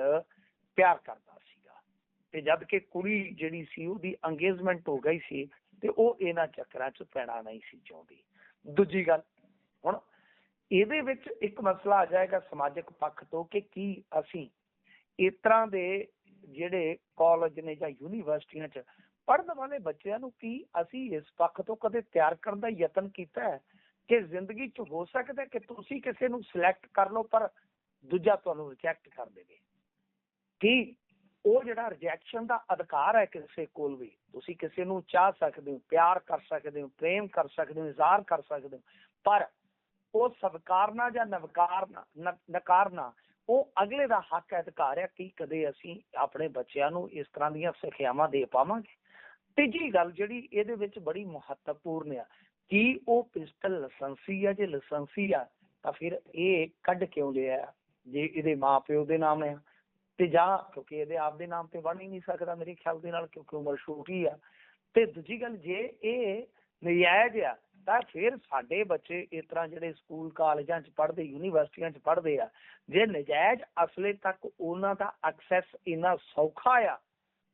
ਪਿਆਰ ਕਰਦਾ ਸੀਗਾ, ਤੇ ਜਦ ਕਿ ਕੁੜੀ ਜਿਹੜੀ ਸੀ ਉਹਦੀ ਅੰਗੇਜਮੈਂਟ ਹੋ ਗਈ ਸੀ ਤੇ ਉਹ ਇਹਨਾਂ ਚੱਕਰਾਂ 'ਚ ਪੈਣਾ ਨਹੀਂ ਸੀ ਚਾਹੁੰਦੀ। ਦੂਜੀ ਗੱਲ, ਹੁਣ ਇਹਦੇ ਵਿੱਚ ਇੱਕ ਮਸਲਾ ਆ ਜਾਏਗਾ ਸਮਾਜਿਕ ਪੱਖ ਤੋਂ ਕਿ ਕੀ ਅਸੀਂ ਇਸ ਤਰ੍ਹਾਂ ਦੇ ਜਿਹੜੇ ਕਾਲਜ ਨੇ ਜਾਂ ਯੂਨੀਵਰਸਿਟੀਆਂ 'ਚ ਪੜ੍ਹਨ ਵਾਲੇ ਬੱਚਿਆਂ ਨੂੰ ਕੀ ਅਸੀਂ ਇਸ ਪੱਖ ਤੋਂ ਕਦੇ ਤਿਆਰ ਕਰਨ ਦਾ ਯਤਨ ਕੀਤਾ ਹੈ ਕਿ ਜ਼ਿੰਦਗੀ 'ਚ ਹੋ ਸਕਦਾ ਕਿ ਤੁਸੀਂ ਕਿਸੇ ਨੂੰ ਸਿਲੈਕਟ ਕਰ ਲਓ ਪਰ ਦੂਜਾ ਤੁਹਾਨੂੰ ਰਿਜੈਕਟ ਕਰ ਦੇਵੇ? ਕੀ ਉਹ ਜਿਹੜਾ ਰਿਜੈਕਸ਼ਨ ਦਾ ਅਧਿਕਾਰ ਹੈ ਕਿਸੇ ਕੋਲ ਵੀ, ਤੁਸੀਂ ਕਿਸੇ ਨੂੰ ਚਾਹ ਸਕਦੇ ਹੋ, ਪਿਆਰ ਕਰ ਸਕਦੇ ਹੋ, ਪ੍ਰੇਮ ਕਰ ਸਕਦੇ ਹੋ, ਇਜ਼ਹਾਰ ਕਰ ਸਕਦੇ ਹੋ, ਪਰ ਉਹ ਸਵੀਕਾਰਨਾ ਜਾਂ ਨਕਾਰਨਾ ਉਹ ਅਗਲੇ ਦਾ ਹੱਕ ਹੈ, ਅਧਿਕਾਰ ਹੈ। ਕੀ ਕਦੇ ਅਸੀਂ ਆਪਣੇ ਬੱਚਿਆਂ ਨੂੰ ਇਸ ਤਰ੍ਹਾਂ ਦੀਆਂ ਸਿੱਖਿਆਵਾਂ ਦੇ ਪਾਵਾਂਗੇ? ਤੀਜੀ ਗੱਲ ਜਿਹੜੀ ਇਹਦੇ ਵਿੱਚ ਬੜੀ ਮਹੱਤਵਪੂਰਨ ਆ, ਕੀ ਉਹ ਪਿਸਟਲ ਲਾਇਸੈਂਸੀ ਆ? ਜੇ ਲਾਇਸੈਂਸੀ ਆ ਤਾਂ ਫਿਰ ਇਹ ਕੱਢ ਕਿਉਂ ਲਿਆ? ਜੇ ਇਹਦੇ ਮਾਂ ਪਿਓ ਦੇ ਨਾਮ ਆ ਤੇ ਜਾਂ ਕਿਉਂਕਿ ਇਹਦੇ ਆਪ ਦੇ ਨਾਮ ਤੇ ਬਣ ਹੀ ਨਹੀਂ ਸਕਦਾ ਮੇਰੇ ਖਿਆਲ ਦੇ ਨਾਲ, ਕਿਉਂਕਿ ਉਮਰ ਛੋਟੀ ਆ। ਤੇ ਦੂਜੀ ਗੱਲ, ਜੇ ਇਹ ਨਜਾਇਜ਼ ਆ ਤਾਂ ਫਿਰ ਸਾਡੇ ਬੱਚੇ ਇਸ ਤਰ੍ਹਾਂ ਜਿਹੜੇ ਸਕੂਲ ਕਾਲਜਾਂ 'ਚ ਪੜ੍ਹਦੇ, ਯੂਨੀਵਰਸਿਟੀਆਂ 'ਚ ਪੜ੍ਹਦੇ ਆ, ਜੇ ਨਜਾਇਜ਼ ਅਸਲੇ ਤੱਕ ਉਹਨਾਂ ਦਾ ਐਕਸੈਸ ਇੰਨਾ ਸੌਖਾ ਆ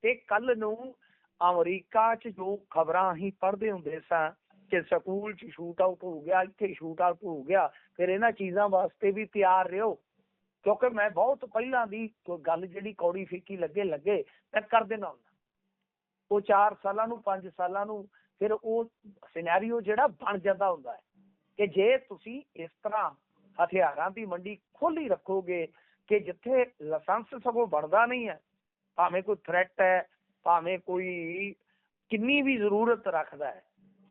ਤੇ ਕੱਲ ਨੂੰ ਅਮਰੀਕਾ 'ਚ ਜੋ ਖਬਰਾਂ ਅਸੀਂ ਪੜ੍ਹਦੇ ਹੁੰਦੇ ਸਾਂ ਕਿ ਸਕੂਲ 'ਚ ਸ਼ੂਟ ਆਊਟ ਹੋ ਗਿਆ, ਇੱਥੇ ਸ਼ੂਟ ਆਊਟ ਹੋ ਗਿਆ, ਫਿਰ ਇਹਨਾਂ ਚੀਜ਼ਾਂ ਵਾਸਤੇ ਵੀ ਤਿਆਰ ਰਹੋ। ਕਿਉਂਕਿ ਮੈਂ ਬਹੁਤ ਪਹਿਲਾਂ ਦੀ ਗੱਲ ਜਿਹੜੀ ਕੌੜੀ ਫੀਕੀ ਲੱਗੇ ਮੈਂ ਕਰ ਦੇਣਾ ਹੁੰਦਾ। ਉਹ 4 ਸਾਲਾਂ ਨੂੰ 5 ਸਾਲਾਂ ਨੂੰ ਫਿਰ ਉਹ ਸਿਨੈਰੀਓ ਜਿਹੜਾ ਬਣ ਜਾਂਦਾ ਹੁੰਦਾ ਹੈ ਕਿ ਜੇ ਤੁਸੀਂ ਇਸ ਤਰ੍ਹਾਂ ਹਥਿਆਰਾਂ ਦੀ ਮੰਡੀ ਖੋਲੀ ਰੱਖੋਗੇ ਕਿ ਜਿੱਥੇ ਲਾਇਸੈਂਸ ਸਗੋਂ ਬਣਦਾ ਨਹੀਂ ਹੈ, ਭਾਵੇਂ ਕੋਈ ਥ੍ਰੈਟ ਹੈ, ਭਾਵੇਂ ਕੋਈ ਕਿੰਨੀ ਵੀ ਜ਼ਰੂਰਤ ਰੱਖਦਾ ਹੈ,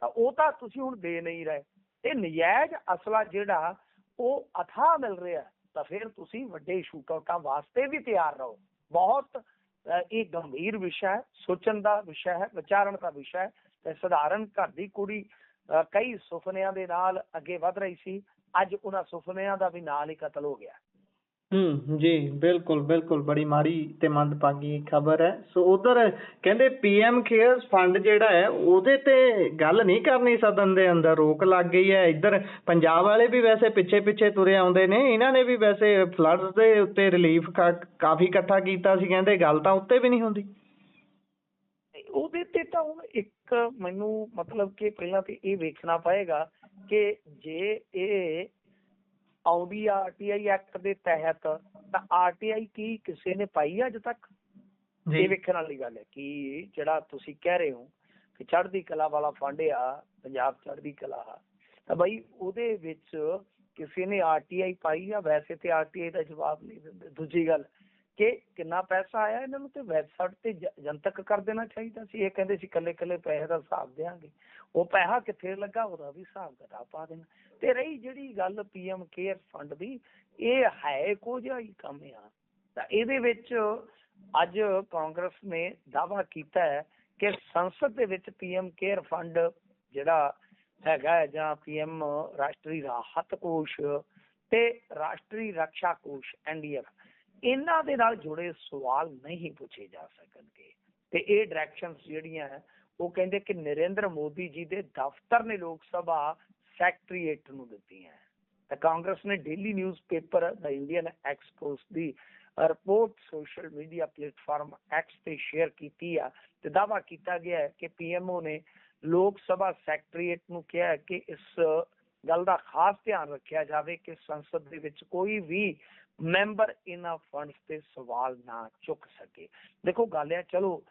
ਤਾਂ ਉਹ ਤਾਂ ਤੁਸੀਂ ਹੁਣ ਦੇ ਨਹੀਂ ਰਹੇ। ਤੇ ਨਜਾਇਜ਼ ਅਸਲਾ ਜਿਹੜਾ ਉਹ ਅਥਾਹ ਮਿਲ ਰਿਹਾ, ਤਾਂ ਫਿਰ ਤੁਸੀਂ ਵੱਡੇ ਸ਼ੂਟਆਊਟਾਂ ਵਾਸਤੇ ਵੀ ਤਿਆਰ ਰਹੋ। ਬਹੁਤ ਇਹ ਗੰਭੀਰ ਵਿਸ਼ਾ ਹੈ, ਸੋਚਣ ਦਾ ਵਿਸ਼ਾ ਹੈ, ਵਿਚਾਰਨ ਦਾ ਵਿਸ਼ਾ ਹੈ। ਤੇ ਸਧਾਰਨ ਘਰ ਦੀ ਕੁੜੀ ਕਈ ਸੁਪਨਿਆਂ ਦੇ ਨਾਲ ਅੱਗੇ ਵਧ ਰਹੀ ਸੀ, ਅੱਜ ਉਹਨਾਂ ਸੁਪਨਿਆਂ ਦਾ ਵੀ ਨਾਲ ਹੀ ਕਤਲ ਹੋ ਗਿਆ। ਜੀ ਬਿਲਕੁਲ ਬਿਲਕੁਲ, ਬੜੀ ਮਾੜੀ ਤੇ ਮੰਦਭਾਗੀ ਖਬਰ ਹੈ। ਸੋ ਉਧਰ ਕਹਿੰਦੇ ਪੀਐਮ ਕੇਅਰਸ ਫੰਡ ਜਿਹੜਾ ਹੈ ਉਹਦੇ ਤੇ ਗੱਲ ਨਹੀਂ ਕਰਨੀ, ਸਦਨ ਦੇ ਅੰਦਰ ਰੋਕ ਲੱਗ ਗਈ ਹੈ। ਇੱਧਰ ਪੰਜਾਬ ਵਾਲੇ ਵੀ ਵੈਸੇ ਪਿੱਛੇ ਪਿੱਛੇ ਤੁਰੇ ਆਉਂਦੇ ਨੇ, ਇਹਨਾਂ ਨੇ ਵੀ ਵੈਸੇ ਫਲੱਡਸ ਦੇ ਉੱਤੇ ਰਿਲੀਫ ਕਾਫੀ ਇਕੱਠਾ ਕੀਤਾ ਸੀ, ਕਹਿੰਦੇ ਗੱਲ ਤਾਂ ਉੱਤੇ ਵੀ ਨਹੀਂ ਹੁੰਦੀ। ਉਹਦੇ ਤੇ ਤਾਂ ਹੁਣ ਇੱਕ ਮੈਨੂੰ ਮਤਲਬ ਕਿ ਪਹਿਲਾਂ ਤੇ ਇਹ ਵੇਖਣਾ ਪਏਗਾ ਕਿ ਜੇ ਇਹ ਆਉਂਦੀ ਆ ਆਰਟੀਆਈ ਐਕਟ ਦੇ ਤਹਿਤ, ਤਾਂ ਆਰਟੀਆਈ ਕੀ ਕਿਸੇ ਨੇ ਪਾਈ ਅੱਜ ਤੱਕ? ਇਹ ਵੇਖਣ ਵਾਲੀ ਗੱਲ ਹੈ ਕਿ ਜਿਹੜਾ ਤੁਸੀਂ ਕਹਿ ਰਹੇ ਹੋ ਕਿ ਚੜ੍ਹਦੀ ਕਲਾ ਵਾਲਾ ਫੰਡ ਆ, ਪੰਜਾਬ ਚੜ੍ਹਦੀ ਕਲਾ, ਤਾਂ ਬਈ ਉਹਦੇ ਵਿੱਚ ਕਿਸੇ ਨੇ ਆਰਟੀਆਈ ਪਾਈ ਆ? ਵੈਸੇ ਤੇ ਆਰਟੀਆਈ ਦਾ ਜਵਾਬ ਨਹੀਂ ਦਿੰਦੇ। ਦੂਜੀ ਗੱਲ ਕਿ ਕਿੰਨਾ ਪੈਸਾ ਆਇਆ, ਇਹਨਾਂ ਨੂੰ ਤੇ ਵੈਬਸਾਈਟ ਤੇ ਜਨਤਕ ਕਰ ਦੇਣਾ ਚਾਹੀਦਾ ਸੀ। ਇਹ ਕਹਿੰਦੇ ਸੀ ਇਕੱਲੇ ਇਕੱਲੇ ਪੈਸੇ ਦਾ ਹਿਸਾਬ ਦਿਆਂਗੇ, ਉਹ ਪੈਸਾ ਕਿੱਥੇ ਲੱਗਾ ਉਹਦਾ ਵੀ ਹਿਸਾਬ ਕਿਤਾਬ ਪਾ ਦੇਣਾ। ਤੇ ਰਹੀ ਜਿਹੜੀ ਗੱਲ ਪੀਐਮ ਕੇਅਰ ਫੰਡ ਦੀ, ਇਹ ਹੈ ਕੁਝ ਜਿਹਾ ਹੀ ਕੰਮ ਆ। ਤਾਂ ਇਹਦੇ ਵਿੱਚ ਅੱਜ ਕਾਂਗਰਸ ਨੇ ਦਾਅਵਾ ਕੀਤਾ ਹੈ ਕਿ ਸੰਸਦ ਦੇ ਵਿੱਚ ਪੀਐਮ ਕੇਅਰ ਫੰਡ ਜਿਹੜਾ ਹੈਗਾ ਹੈ, ਜਾਂ ਪੀਐਮ ਰਾਸ਼ਟਰੀ ਰਾਹਤ ਕੋਸ਼ ਤੇ ਰਾਸ਼ਟਰੀ ਰੱਖਿਆ ਕੋਸ਼ NDF, ਇਹਨਾਂ ਦੇ ਨਾਲ ਜੁੜੇ ਸਵਾਲ ਨਹੀਂ ਪੁੱਛੇ ਜਾ ਸਕਣਗੇ। ਤੇ ਇਹ ਡਾਇਰੈਕਸ਼ਨਸ ਜਿਹੜੀਆਂ ਹੈ ਉਹ ਕਹਿੰਦੇ ਕਿ ਨਰਿੰਦਰ ਮੋਦੀ ਜੀ ਦੇ ਦਫ਼ਤਰ ਨੇ ਲੋਕ ਸਭਾ ਸੈਕਟਰੀਏਟ ਨੂੰ ਦਿੱਤੀਆਂ। ਤਾਂ ਕਾਂਗਰਸ ਨੇ ਡੇਲੀ ਨਿਊਜ਼ ਪੇਪਰ ਦਾ ਇੰਡੀਅਨ ਐਕਸਪੋਸ ਦੀ report social media platform X ਤੇ ਸ਼ੇਅਰ ਕੀਤੀ ਆ, ਤੇ ਦਾਅਵਾ ਕੀਤਾ ਗਿਆ ਹੈ ਕਿ ਪੀਐਮਓ ਨੇ ਲੋਕ ਸਭਾ ਸੈਕਟਰੀਏਟ ਨੂੰ ਕਿਹਾ ਹੈ ਕਿ ਇਸ ਗੱਲ ਦਾ ਖਾਸ ਧਿਆਨ ਰੱਖਿਆ ਜਾਵੇ ਕਿ ਸੰਸਦ ਦੇ ਵਿੱਚ ਕੋਈ ਵੀ ਮੈਂਬਰ ਇਹਨਾਂ ਫੰਡਸ ਤੇ ਸਵਾਲ ਨਾ ਚੁੱਕ ਸਕੇ। ਦੇਖੋ ਗੱਲ ਹੈ, ਚਲੋ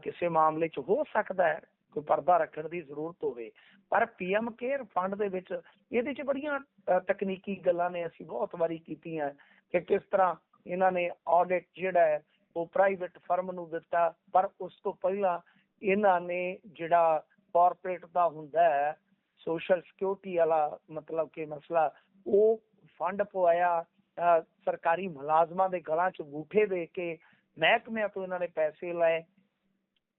ਕਿਸੇ ਮਾਮਲੇ 'ਚ ਹੋ ਸਕਦਾ ਹੈ ਕੋਈ ਪਰਦਾ ਰੱਖਣ ਦੀ ਜ਼ਰੂਰਤ ਹੋਵੇ, ਪਰ ਪੀਐਮ ਕੇਅਰ ਫੰਡ ਦੇ ਵਿੱਚ ਇਹਦੇ 'ਚ ਬੜੀਆਂ ਤਕਨੀਕੀ ਗੱਲਾਂ ਨੇ, ਅਸੀਂ ਬਹੁਤ ਵਾਰੀ ਕੀਤੀਆਂ ਕਿ ਕਿਸ ਤਰ੍ਹਾਂ ਇਹਨਾਂ ਨੇ ਆਡਿਟ ਜਿਹੜਾ ਹੈ ਉਹ ਪ੍ਰਾਈਵੇਟ ਫਰਮ ਨੂੰ ਦਿੱਤਾ, ਪਰ ਉਸ ਤੋਂ ਪਹਿਲਾਂ ਇਹਨਾਂ ਨੇ ਜਿਹੜਾ ਕਾਰਪੋਰੇਟ ਦਾ ਹੁੰਦਾ ਹੈ ਸੋਸ਼ਲ ਸਿਕਿਉਰਿਟੀ ਵਾਲਾ ਮਤਲਬ ਕਿ ਮਸਲਾ, ਉਹ ਫੰਡ ਪਵਾਇਆ ਸਰਕਾਰੀ ਮੁਲਾਜ਼ਮਾਂ ਦੇ ਗਲਾਂ 'ਚ ਅੰਗੂਠੇ ਦੇ ਕੇ ਮਹਿਕਮਿਆਂ ਤੋਂ ਇਹਨਾਂ ਨੇ ਪੈਸੇ ਲਏ।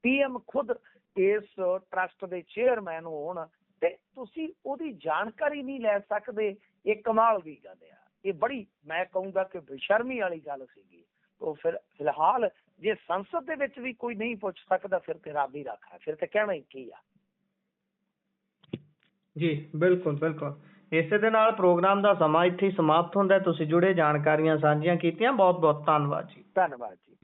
ਪੀਐਮ ਖੁਦ ਇਸ ਟਰਸਟ ਦੇ ਚੇਅਰਮੈਨ ਹੋਣ ਤੇ ਤੁਸੀਂ ਉਹਦੀ ਜਾਣਕਾਰੀ ਨਹੀਂ ਲੈ ਸਕਦੇ, ਇਹ ਕਮਾਲ ਦੀ ਗੱਲ ਆ। ਇਹ ਬੜੀ, ਮੈਂ ਕਹੂੰਗਾ ਕਿ ਬੇਸ਼ਰਮੀ ਵਾਲੀ ਗੱਲ ਸੀਗੀ। ਤਾਂ ਫਿਰ ਫਿਲਹਾਲ ਜੇ ਸੰਸਦ ਦੇ ਵਿੱਚ ਵੀ ਕੋਈ ਨਹੀਂ ਪੁੱਛ ਸਕਦਾ, ਫਿਰ ਤੇ ਰੱਬ ਹੀ ਰੱਖਾ, ਫਿਰ ਤੇ ਕਹਿਣਾ ਹੀ ਕੀ ਆ। ਜੀ ਬਿਲਕੁਲ ਬਿਲਕੁਲ, ਇਸੇ ਦੇ ਨਾਲ ਪ੍ਰੋਗਰਾਮ ਦਾ ਸਮਾਂ ਇੱਥੇ ਹੀ ਸਮਾਪਤ ਹੁੰਦਾ। ਤੁਸੀਂ ਜੁੜੇ ਜਾਣਕਾਰੀਆਂ ਸਾਂਝੀਆਂ ਕੀਤੀਆਂ, ਬਹੁਤ ਬਹੁਤ ਧੰਨਵਾਦ ਜੀ। ਧੰਨਵਾਦ ਜੀ।